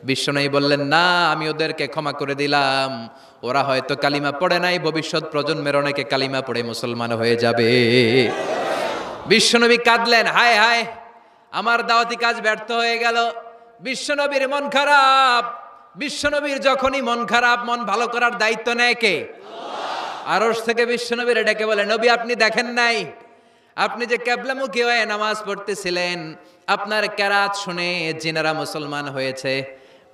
বিশ্বনবী বললেন, না, আমি ওদেরকে ক্ষমা করে দিলাম। ওরা হয়তো কালিমা পড়ে নাই, ভবিষ্যৎ প্রজন্মের অনেকে কালিমা পড়ে মুসলমান হয়ে যাবে। বিশ্বনবী কাঁদলেন, হায় হায়, আমার দাওয়াতি কাজ ব্যর্থ হয়ে গেল। বিশ্বনবীর মন খারাপ। বিশ্বনবীর যখনই মন খারাপ, মন ভালো করার দায়িত্ব নেয় কে? আরশ থেকে বিশ্বনবীর ডেকে বলে, নবী আপনি দেখেন নাই, আপনি যে কিবলামুখী হয়ে নামাজ পড়তেছিলেন, আপনার কেরাত শুনে জিনেরা মুসলমান হয়েছে।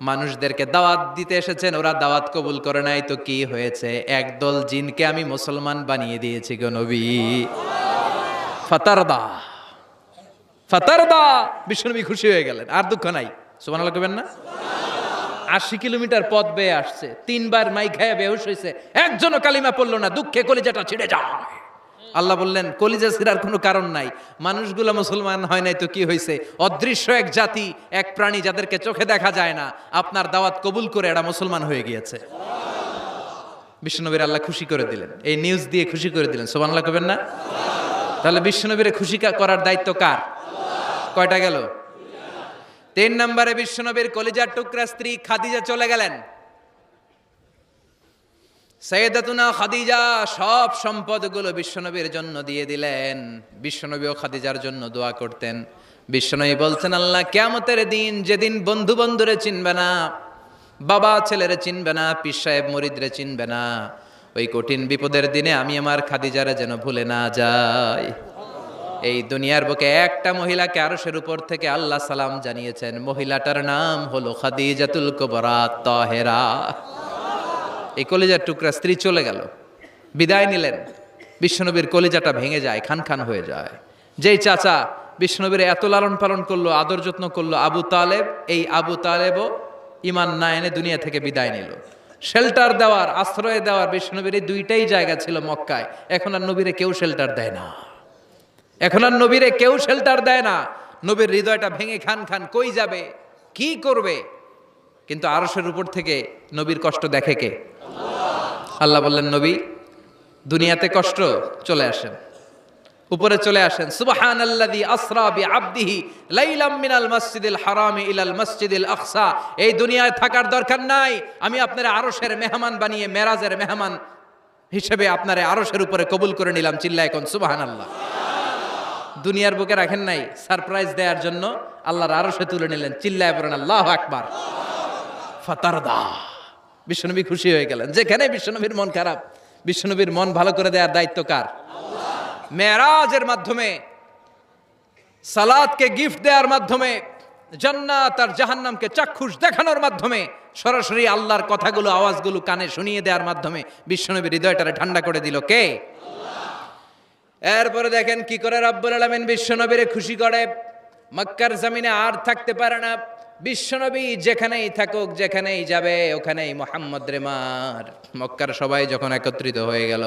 মানুষদেরকে দাওয়াত দিতে এসেছেন, ওরা দাওয়াত কবুল করে নাই, তো কি হয়েছে? একদল জিনকে আমি মুসলমান বানিয়ে দিয়েছি গো নবী। ফাতারদা ফাতারদা। বিশ্বনবী খুশি হয়ে গেলেন, আর দুঃখ নাই। সুবহানাল্লাহ কইবেন না? 80 কিলোমিটার পথ বেয়ে আসছে, 3 বার মাই খায়া বেহুশ হয়েছে, একজনও কালিমা পড়লো না, দুঃখে কলিজাটা ছিঁড়ে যায়। আল্লাহ বললেন, কলিজা ছিঁড়ার কোনো কারণ নাই, মানুষগুলো মুসলমান হয় নাই তো কি হয়েছে? অদৃশ্য এক জাতি, এক প্রাণী যাদেরকে চোখে দেখা যায় না, আপনার দাওয়াত কবুল করে এরা মুসলমান হয়ে গিয়েছে। বিশ্বনবীর আল্লাহ খুশি করে দিলেন, এই নিউজ দিয়ে খুশি করে দিলেন। সুবহানাল্লাহ কইবেন না? তাহলে বিশ্বনবীরে খুশি করার দায়িত্ব কার? কয়টা গেল? 3 নম্বরে বিশ্বনবীর কলিজার টুকরা স্ত্রী খাদিজা চলে গেলেন। সাইয়েদাতুনা খাদিজা সব সম্পদগুলো বিশ্বনবীর জন্য দিয়ে দিলেন। বিশ্বনবীও খাদিজার জন্য দোয়া করতেন। বিশ্বনবী বলছেন, আল্লাহ কিয়ামতের দিন, যেদিন বন্ধু বন্ধুরে চিনবে না, বাবা ছেলেরে চিনবে না, পীর সাহেব মুরিদরে চিনবে না, ওই কঠিন বিপদের দিনে আমি আমার খাদিজারে যেন ভুলে না যাই। এই দুনিয়ার বুকে একটা মহিলাকে আরশের উপর থেকে আল্লাহ সালাম জানিয়েছেন, মহিলাটার নাম হলো খাদিজাতুল কুবরা তাহেরা। এই কলিজার টুকরা স্ত্রী চলে গেল, বিদায় নিলেন। বিশ্বনবীর কলিজাটা ভেঙে যায়, খান খান হয়ে যায়। যেই চাচা বিশ্বনবীর এত লালন পালন করলো, আদর যত্ন করলো, আবু তালেব, এই আবু তালেবও ঈমান না এনে দুনিয়া থেকে বিদায় নিল। শেল্টার দেওয়ার, আশ্রয় দেওয়ার বিশ্বনবীর এই দুইটাই জায়গা ছিল মক্কায়। এখন আর নবীরে কেউ শেল্টার দেয় না, এখন আর নবীরে কেউ শেল্টার দেয় না। নবীর হৃদয়টা ভেঙে খান খান, কই যাবে, কি করবে? কিন্তু আরশের উপর থেকে নবীর কষ্ট দেখে কে? আল্লাহ বললেন, নবী দুনিয়াতে কষ্ট, চলে আসেন, উপরে চলে আসেন। সুবহানাল্লাযী আসরা বিআবদিহি লাইলাম মিনাল মাসজিদিল হারামি ইলাল মাসজিদিল আকসা। এই দুনিয়ায় থাকার দরকার নাই, আমি আপনারে আরশের মেহমান বানিয়ে মেরাজের মেহমান হিসেবে আপনারে আরশের উপরে কবুল করে নিলাম। চিল্লায় কোন সুবহানাল্লাহ। দুনিয়ার বুকে রাখেন নাই, সারপ্রাইজ দেওয়ার জন্য আল্লাহর আরশে তুলে নিলেন। চিল্লায় পড়েন আল্লাহু আকবার। ফাতারদা, বিশ্বনবী খুশি হয়ে গেলেন। যেখানে বিশ্বনবীর মন খারাপ, বিশ্বনবীর মন ভালো করে দেওয়ার দায়িত্ব কার? মেরাজের মাধ্যমে, সালাতকে গিফট দেওয়ার মাধ্যমে, জান্নাত আর জাহান্নামকে চাক্ষুষ দেখানোর মাধ্যমে, সরাসরি আল্লাহর কথাগুলো, আওয়াজগুলো কানে শুনিয়ে দেওয়ার মাধ্যমে বিশ্বনবীর হৃদয়টারে ঠান্ডা করে দিল কে? এরপরে দেখেন কি করে রব্বুল আলামিন বিশ্বনবীরে খুশি করে। মক্কার জমিনে আর থাকতে পারে না বিশ্বনবী, যেখানেই থাকুক, যেখানেই যাবে, ওখানেই মুহাম্মদ রে মার। মক্কার সবাই যখন একত্রিত হয়ে গেল,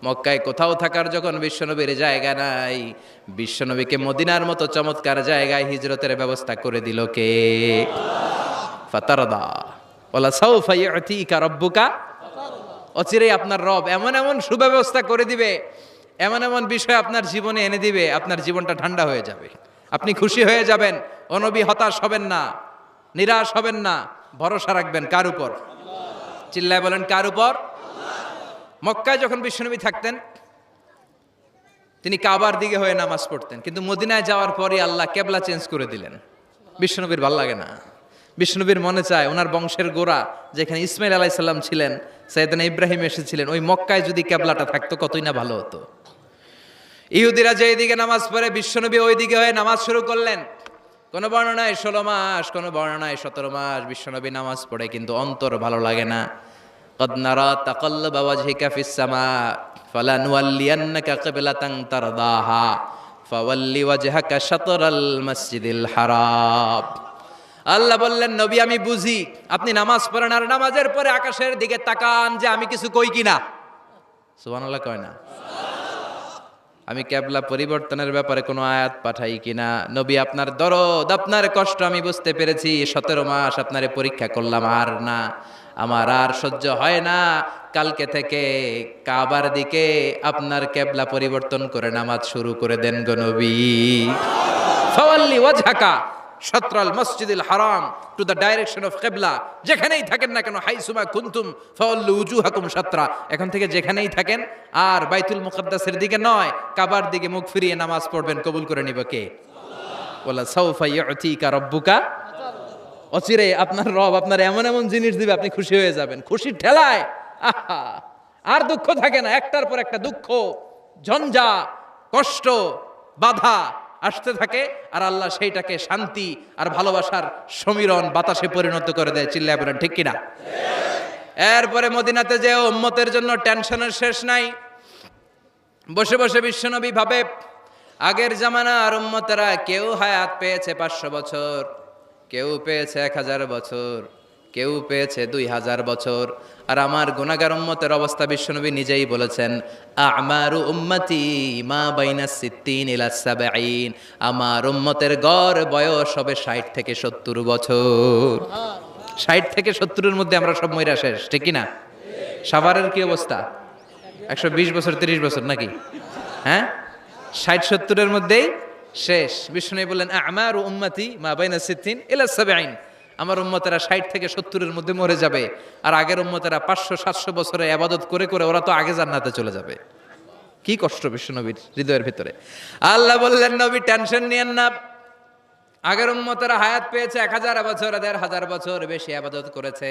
মক্কায় কোথাও থাকার যখন বিশ্বনবীর জায়গা নাই, বিশ্বনবীকে মদিনার মতো চমৎকার জায়গায় হিজরতের ব্যবস্থা করে দিল কে? ফাতারদা ওয়ালা সাউফা ইউতিকা রাব্বুকা। অচিরেই আপনার রব এমন এমন সুব্যবস্থা করে দিবে, এমন এমন বিষয় আপনার জীবনে এনে দিবে, আপনার জীবনটা ঠান্ডা হয়ে যাবে, আপনি খুশি হয়ে যাবেন। ও নবী, হতাশ হবেন না, নিরাশ হবেন না, ভরসা রাখবেন কার উপর? চিল্লায় বলেন কার উপর? মক্কায় যখন বিশ্বনবী থাকতেন, তিনি কাবার দিকে হয়ে নামাজ পড়তেন, কিন্তু মদিনায় যাওয়ার পরে আল্লাহ কেবলা চেঞ্জ করে দিলেন। বিশ্বনবীর ভাল লাগে না, বিশ্বনবীর মনে চায় ওনার বংশের গোড়া যেখানে ইসমাইল আলাইহিস সালাম ছিলেন, সাইয়েদনা ইব্রাহিম এসেছিলেন, ওই মক্কায় যদি কেবলাটা থাকতো কতই না ভালো হতো। ইহুদিরা যে দিকে নামাজ পড়ে, বিশ্বনবী ওই দিকে হয়ে নামাজ শুরু করলেন। কোন বর্ণনায় 16 মাস, কোন বর্ণনায় 17 মাস বিশ্বনবী নামাজ পড়ে, কিন্তু অন্তর ভালো লাগে না। কদ নারা তাকাল্লুবা ওয়াজহিকা ফিস সামা ফালানুওয়াল্লিয়ান্নাকা কিবলাতান তারদাহা ফাওয়াল্লি ওয়াজহাকা শাতরাল মাসজিদিল হারাম। আল্লাহ বললেন, নবী আমি বুঝি আপনি নামাজ পড়েন, আর নামাজের পরে আকাশের দিকে তাকান যে আমি কিছু কই কিনা। সুবহানাল্লাহ কয় না? আমি কেবলা পরিবর্তনের ব্যাপারে কোনো আয়াত পাঠাই কিনা। নবী আপনার দরদ, আপনার কষ্ট আমি বুঝতে পেরেছি। 17 মাস আপনারে পরীক্ষা করলাম, আর না, আমার আর সহ্য হয় না। কালকে থেকে কাবার দিকে আপনার কেবলা পরিবর্তন করে নামাজ শুরু করে দেন গো নবী। ফাওয়াল্লি ওয়াজহাকা শাতরাল মসজিদিল হারাম, টু দ্য ডাইরেকশন অফ কিবলা। যেখানেই থাকেন না কেন, হাইসুমা কুনতুম ফাওয়াল্লু উজুহাকুম শাতরা, এখন থেকে যেখানেই থাকেন আর বাইতুল মুকাদ্দাসের দিকে নয়, কাবার দিকে মুখ ফিরিয়ে নামাজ পড়বেন। কবুল করে নিব কে? ওয়ালা সাউফা ইউতিকা রাব্বুকা। অচিরে আপনার রব আপনার এমন এমন জিনিস দিবে, আপনি খুশি হয়ে যাবেন। খুশির ঠেলায় আহা, আর দুঃখ থাকে না, একটার পর একটা দুঃখ, ঝঞ্ঝা, কষ্ট, বাধা আসতে থাকে, আর আল্লাহ সেইটাকে শান্তি আর ভালোবাসার সমীরণ বাতাসে পরিণত করে দেয়। চিল্লায় বলেন ঠিক কিনা? এরপরে মদিনাতে যে উম্মতের জন্য টেনশনের শেষ নাই। বসে বসে বিশ্বনবী ভাবে, আগের জামানার উম্মতেরা কেউ হায়াত পেয়েছে 500 বছর, কেউ পেয়েছে 1000 বছর, কেউ পেয়েছে 2000 বছর, আর আমার গুনাহগার উম্মতের অবস্থা বিশ্বনবী নিজেই বলেছেন, আমারু উম্মতি মা বাইনা 60 ইলা 70। আমার উম্মতের গড় বয়স হবে 60 থেকে 70 বছর। 60 থেকে 70-এর মধ্যে আমরা সব মইরা শেষ, ঠিক কি না? সাভারের কি অবস্থা? 120 বছর 30 বছর নাকি? হ্যাঁ, 60-70-এর মধ্যেই শেষ। বিষ্ণু বললেন, আমারু উম্মতি মা বাইনা 60 ইলা 70। আমার উম্মতেরা 60 থেকে 70-এর মধ্যে মরে যাবে, আর আগের উম্মতেরা 500-700 বছরে ইবাদত করে করে ওরা তো আগে জান্নাতে চলে যাবে। কি কষ্ট বিশ্বনবীর হৃদয়ের ভিতরে। আল্লাহ বললেন, নবী টেনশন নিয়েন না, আগের উম্মতেরা হায়াত পেয়েছে 1000 বছর, 1500 বছর বেশি ইবাদত করেছে।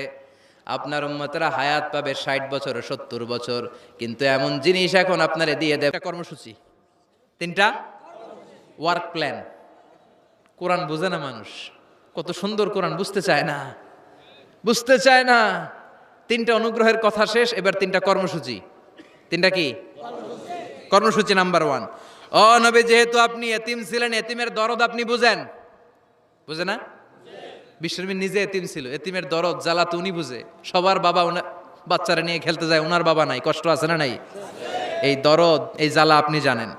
আপনার উম্মতেরা হায়াত পাবে 60 বছর, 70 বছর। কিন্তু এমন জিনিস এখন আপনারে দিয়ে দেব, কর্মসূচি, 3টা ওয়ার্ক প্ল্যান। কোরআন বুঝে না মানুষ, কত সুন্দর কোরআন, বুঝতে চায় না, বুঝতে চায় না। 3টা অনুগ্রহের কথা শেষ, এবার 3টা কর্মসূচি। 3টা কি কর্মসূচি? নাম্বার 1, ও নবী, যেহেতু আপনি এতিম ছিলেন, এতিমের দরদ আপনি বুঝেন, বুঝে না? বিশ্বনবী নিজে এতিম ছিল, এতিমের দরদ জ্বালা তো উনি বুঝে। সবার বাবা বাচ্চারা নিয়ে খেলতে যায়, ওনার বাবা নাই, কষ্ট আছে না নাই? এই দরদ, এই জ্বালা আপনি জানেন।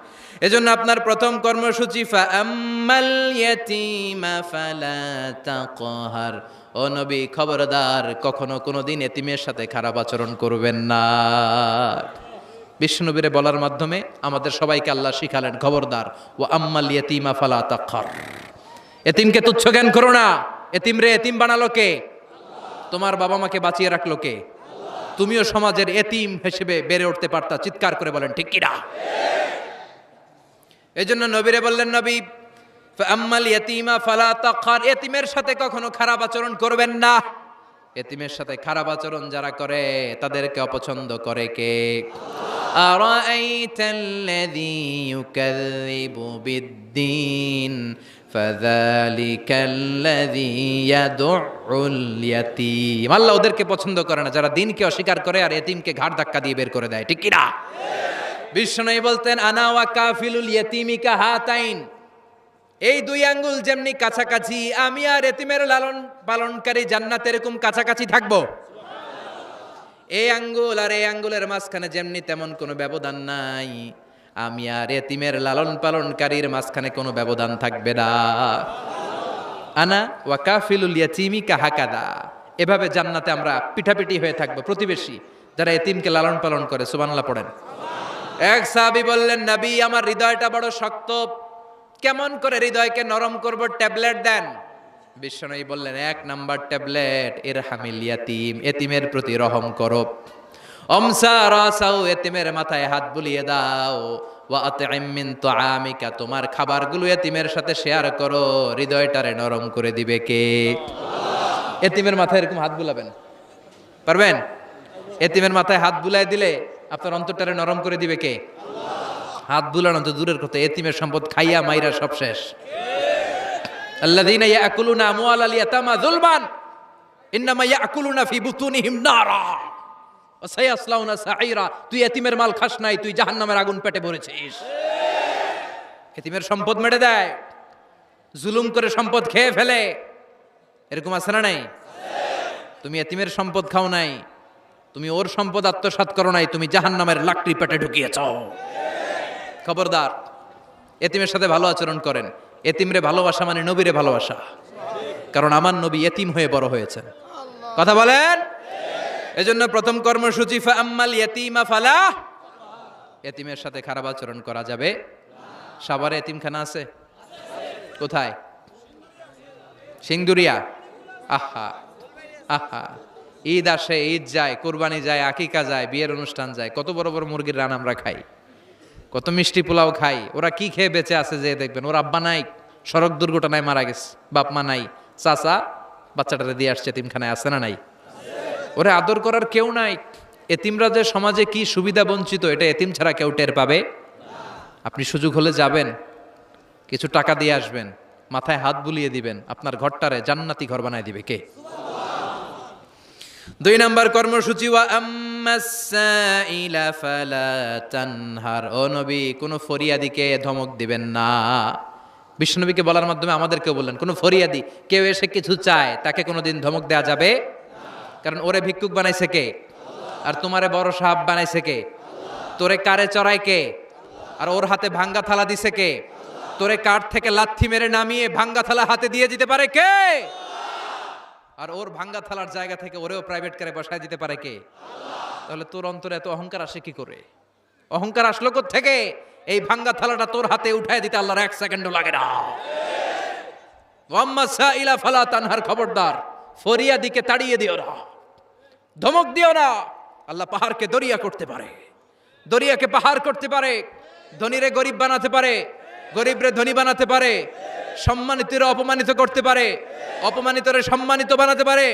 এজন্য আপনার প্রথম কর্মসূচি, ফাআম্মাল ইয়াতীমা ফালা তাকহার, ও নবী খবরদার, কখনো কোনোদিন এতিমের সাথে খারাপ আচরণ করবেন না। বিশ্বনবীরে বলার মাধ্যমে আমাদের সবাইকে আল্লাহ শিখালেন, খবরদার, ওয়া আম্মাল ইয়াতীমা ফালা তাকহার, এতিমকে তুচ্ছ জ্ঞান করো না। এতিম রে এতিম বানালো কে? তোমার বাবা মাকে বাঁচিয়ে রাখলো কে? তুমিও সমাজের এতিম হিসেবে বেড়ে উঠতে পারতা। চিৎকার করে বলেন ঠিক কিনা? এই জন্য নবীরে বললেন, নবী ফাআম্মাল ইয়াতীমা ফালা তাকহার, এতিমের সাথে কখনো খারাপ আচরণ করবেন না। এতিমের সাথে খারাপ আচরণ যারা করে তাদেরকে অপছন্দ করে কে? আরাআইতাল্লাযী ইউকাযযিবু বিদ্দীন ফাযালিকাল্লাযী ইয়াদউল ইয়াতীম। আল্লাহ ওদেরকে পছন্দ করে না যারা দ্বীনকে অস্বীকার করে আর এতিমকে ঘাড় ধাক্কা দিয়ে বের করে দেয়, ঠিক কি না? বিশ্বনবী বলতেন, আনা ওয়া কাফিলুল ইয়াতীমি কাহাতাইন, এই 2 আঙ্গুল যেমনি কাছাকাছি, আমি আর এতিমের লালন পালনকারী জান্নাতে এরকম কাছাকাছি থাকবো। এই আঙ্গুল আর এই আঙ্গুলের মাঝখানে যেমনি তেমন কোনো ব্যবধান নাই, আমি আর এতিমের লালন পালনকারীর মাঝখানে কোনো ব্যবধান থাকবে না। আনা ওয়া কাফিলুল ইয়াতীমি কাহাকাদা, এভাবে জান্নাতে আমরা পিঠাপিঠি হয়ে থাকবো, প্রতিবেশী যারা এতিমকে লালন পালন করে। সুবহানাল্লাহ পড়েন। এক সাহাবী বললেন, নবী আমার হৃদয়টা বড় শক্ত, কেমন করে হৃদয়কে নরম করব, ট্যাবলেট দেন। বিশ্বনবী বললেন, 1 নাম্বার ট্যাবলেট, ইরহামিল ইয়াতীম, এতিমের প্রতি রহম করো। আমসা রাসাউ, এতিমের মাথায় হাত বুলিয়ে দাও। ওয়া আতইম মিন তুআমিকা, তোমার খাবারগুলো এতিমের সাথে শেয়ার করো, হৃদয়টারে নরম করে দিবে কে? এতিমের মাথায় এরকম হাত বুলাবেন, পারবেন? এতিমের মাথায় হাত বুলায় দিলে আপনার অন্তরটারে নরম করে দিবে কে? হাত বুলানো তো দূরের কথা, এতিমের সম্পদ খাইয়া মাইরা সব শেষ। আল্লাযীনা ইয়াকুলুনা আমওয়ালাল ইয়াতামা যুলমান ইন্নামা ইয়াকুলুনা ফি বুতুনিহিম নারা ওয়া সায়াসলাউনা সাঈরা। তুই এতিমের মাল খাস নাই, তুই জাহান্নামের আগুন পেটে ভরেছিস। এতিমের সম্পদ মেরে দেয়, জুলুম করে সম্পদ খেয়ে ফেলে, এরকম আছে না নাই? তুমি এতিমের সম্পদ খাও নাই, তুমি ওর সম্পদ আত্মসাৎ করো নাই, তুমি জাহান্নামের লাকড়ি পেটে ঢুকিয়েছ। খবরদার, এতিমের সাথে ভালো আচরণ করেন। এতিমরে ভালোবাসা মানে নবীরে ভালোবাসা, কারণ আমার নবী এতিম হয়ে বড় হয়েছেন। কথা বলেন। এজন্য প্রথম কর্মসূচি, ফাআম্মাল ইয়াতীমা ফালা, এতিমের সাথে খারাপ আচরণ করা যাবে। সাভারে এতিমখানা আছে? কোথায়? সিংদুরিয়া। আহা আহা, ঈদ আসে, ঈদ যায়, কোরবানি যায়, আকিকা যায়, বিয়ের অনুষ্ঠান যায়, কত বড় বড় মুরগির রান আমরা খাই, কত মিষ্টি পোলাও খাই। ওরা কি খেয়ে বেঁচে আছে যে দেখবেন, ওর আব্বা নাই, সড়ক দুর্ঘটনায় মারা গেছে, বাপ মা নাই, চাচা বাচ্চাটারে দিয়ে আসছে, এতিমখানায় আছে না নাই? ওরে আদর করার কেউ নাই। এতিমরা যে সমাজে কি সুবিধা বঞ্চিত, এটা এতিম ছাড়া কেউ টের পাবে? আপনি সুযোগ হলে যাবেন, কিছু টাকা দিয়ে আসবেন, মাথায় হাত বুলিয়ে দিবেন, আপনার ঘরটারে জান্নাতি ঘর বানায় দিবে কে? 2 নাম্বার কর্মসূচি, ওয়া আম্মাস সাইলা ফালা তানহার, ও নবী কোন ফরিয়াদিকে ধমক দিবেন না। বিশ্বনবীকে বলার মাধ্যমে আমাদেরকেও বললেন, কোন ফরিয়াদি কেউ এসে কিছু চায় তাকে কোনোদিন ধমক দেয়া যাবে? কারণ ওরে ভিক্ষুক বানাইছে কে? আর তোমারে বড় সাহাব বানাইছে কে? তোরে কারে চড়ায় কে? আর ওর হাতে ভাঙ্গা থালা দিছে কে? তোরে কাঠ থেকে লাথি মেরে নামিয়ে ভাঙ্গা থালা হাতে দিয়ে দিতে পারে কে? আর ওর ভাঙ্গা থালার জায়গা থেকে ওরেও প্রাইভেট কারে বসায় দিতে পারে কে? তাহলে তোর অন্তরে এত অহংকার আসে কি করে? অহংকার আসলো কোত্থেকে? এই ভাঙ্গা থালাটা তোর হাতে উঠায় দিতে আল্লাহর 1 সেকেন্ডও লাগে না। ওয়াম্মা সাইলা ফালা তানহার, খবরদার ফরিয়াদিকে তাড়িয়ে দিও না, ধমক দিও না। আল্লাহ পাহাড়কে দরিয়া করতে পারে, দরিয়াকে পাহাড় করতে পারে, ধনীরে গরিব বানাতে পারে, গরিবরে ধনী বানাতে পারে, সম্মানিতরে অপমানিত করতে পারে, অপমানিতরে সম্মানিত বানাতে পারে,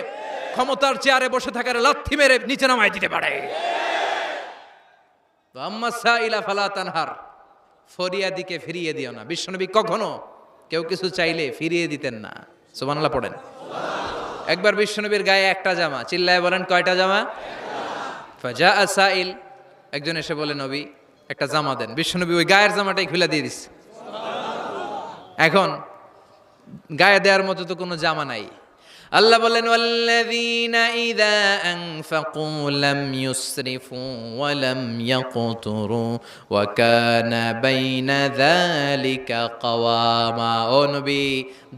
ক্ষমতার চেয়ারে বসে থাকার লাথি মেরে নিচে নামায় দিতে পারে। আম্মা সাইলা ফালা তানহার, ফরিয়াদিকে ফিরিয়ে দিও না। বিশ্বনবী কখনো কেউ কিছু চাইলে ফিরিয়ে দিতেন না। সুবহানাল্লাহ পড়েন। একবার বিশ্বনবীর গায়ে একটা জামা, চিল্লায় বলেন কয়টা জামা? ফাজা সাইল, একজন এসে বলে নবী একটা জামা দেন। বিশ্বনবী ওই গায়ের জামাটাই খুলে দিয়ে দিচ্ছে। এখন গায়ে দেওয়ার মতো তো কোনো জামা নাই। আল্লাহ বলেন ওয়াল্লাযীনা ইযা আনফাকু লাম ইউসরিফু ওয়া লাম ইয়াকতুরু ওয়া কানা বাইনা যালিকা কাওয়ামা। ও নবী,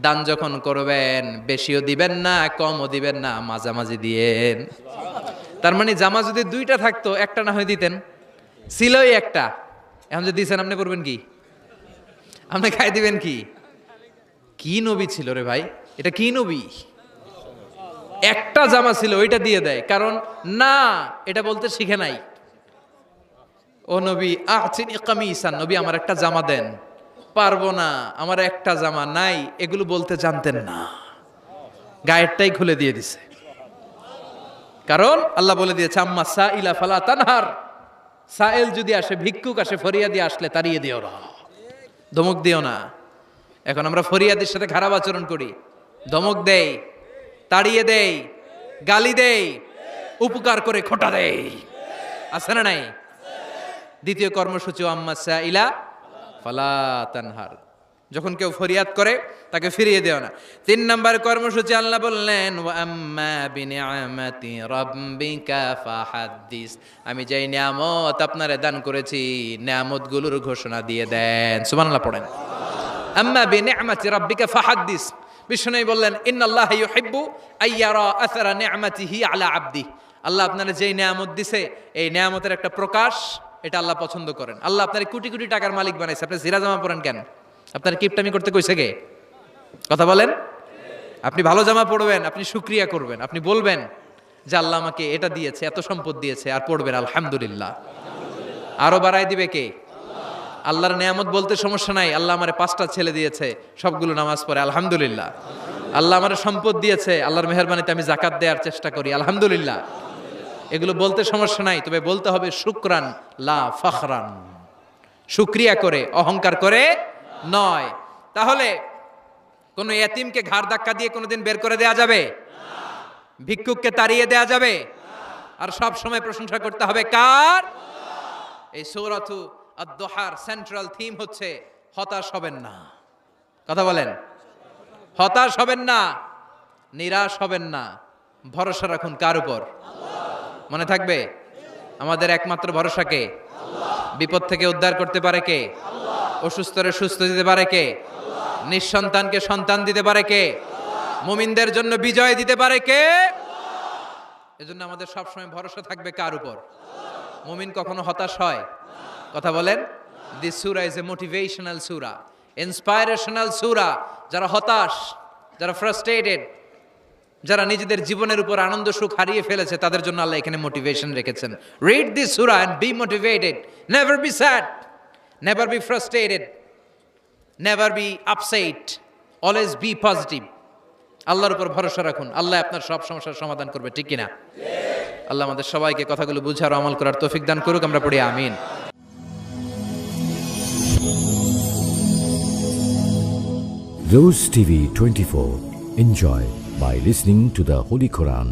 দান যখন করবেন বেশিও দিবেন না, কমও দিবেন না, মাঝামাঝি দিয়েন। তার মানে জামা যদি দুইটা থাকতো একটা না হয় দিতেন, ছিলই একটা। এখন যদি দিয়েছেন আপনি করবেন কি? আপনি খাই দিবেন কি? কি নবী ছিল রে ভাই, এটা কি নবী? একটা জামা ছিল ওইটা দিয়ে দেয়, কারণ না এটা বলতে শিখে নাই। ও নবী আচিনি কামিসান, নবী আমার একটা জামা দেন, পারবো না, আমার একটা জামা নাই, এগুলো বলতে জানতেন না, গায়েরটাই খুলে দিয়ে দিছে। কারণ আল্লাহ বলে দিয়েছে আম্মা সাইলা ফালা তানহার, সাইল যদি আসে, ভিক্ষুক আসে, ফরিয়াদি আসলে তাড়িয়ে দিও না, ধমক দিও না। এখন আমরা ফরিয়াদির সাথে খারাপ আচরণ করি, ধমক দেই, তাড়িয়ে দেই, গালি দেই, উপকার করে খোটা দেই, আছে না নাই? দ্বিতীয় কর্মসূচি আম্মা সাইলা ফালা তানহার, যখন কেউ ফরিয়াদ করে তাকে ফিরিয়ে দেও না। 3 নম্বর কর্মসূচি আল্লাহ বললেন ওয়া আম্মা বিনিআমাতি রাব্বিকা ফাহাদ্দিস, আমি যেই নিয়ামত আপনারে দান করেছি নিয়ামতগুলোর ঘোষণা দিয়ে দেন। সুবহানাল্লাহ পড়েন। আম্মা বিনিআমাতি রাব্বিকা ফাহাদ্দিস, বিষ্ণু বললেন ইন্নাল্লাহা ইউহিব্বু আইয়ারা আসারা নিআমাতিহি আলা আবদি, আল্লাহ আপনারে যেই নিয়ামত দিছে এই নিয়ামতের একটা প্রকাশ এটা আল্লাহ পছন্দ করেন। আল্লাহ আপনারে কোটি কোটি টাকার মালিক বানাইছে, আপনি জিরা জামা পরেন কেন? আপনার কিপটামি করতে কইছে কে? কথা বলেন। আপনি ভালো জামা পরবেন, আপনি শুকরিয়া করবেন, আপনি বলবেন যে আল্লাহ আমাকে এটা দিয়েছে, এত সম্পদ দিয়েছে, আর পড়বেন আলহামদুলিল্লাহ। আরো বাড়াই দিবে কে? আল্লাহর নিয়ামত বলতে সমস্যা নাই, আল্লাহ আমারে 5টা ছেলে দিয়েছে, সবগুলো নামাজ পড়ে আলহামদুলিল্লাহ। আল্লাহ আমারে সম্পদ দিয়েছে, আল্লাহর মেহেরবানিতে আমি যাকাত দেওয়ার চেষ্টা করি আলহামদুলিল্লাহ। এগুলো বলতে সমস্যা নাই, তবে বলতে হবে শুকরান লা ফখরান, শুকরিয়া করে, অহংকার করে নয়। তাহলে কোন ইয়াতিমকে ঘাড় ধাক্কা দিয়ে কোনোদিন বের করে দেয়া যাবে? ভিক্ষুককে তাড়িয়ে দেয়া যাবে? আর সব সময় প্রশংসা করতে হবে কার? এই সূরাতু আদ-দুহার সেন্ট্রাল থিম হচ্ছে হতাশ হবেন না। কথা বলেন। হতাশ হবেন না, নিরাশ হবেন না, ভরসা রাখুন কার উপর? মনে থাকবে আমাদের একমাত্র ভরসা কে? বিপদ থেকে উদ্ধার করতে পারে কে? অসুস্থরে সুস্থ দিতে পারে কে? নিঃসন্তানকে সন্তান দিতে পারে কে? মুমিনদের জন্য বিজয় দিতে পারে কে? এজন্য আমাদের সবসময় ভরসা থাকবে কার উপর? মুমিন কখনো হতাশ হয়? কথা বলেন। দিস সূরা ইজ এ মোটিভেশনাল সূরা, ইন্সপাইরেশনাল সূরা। যারা হতাশ, যারা ফ্রাস্ট্রেটেড, যারা নিজেদের জীবনের উপর আনন্দ সুখ হারিয়ে ফেলেছে, তাদের জন্য আল্লাহ এখানে মোটিভেশন রেখেছেন। রিড দিস সূরা and be motivated, never be sad, never be frustrated, never be upset, always be positive. আল্লাহর উপর ভরসা রাখুন, আল্লাহ আপনার সব সমস্যার সমাধান করবে, ঠিক কিনা? আল্লাহ আমাদের সবাইকে কথাগুলো বুঝার, আমল করার তৌফিক দান করুক। আমরা পড়ি আমিন। Rose TV 24. Enjoy by listening to the Holy Quran.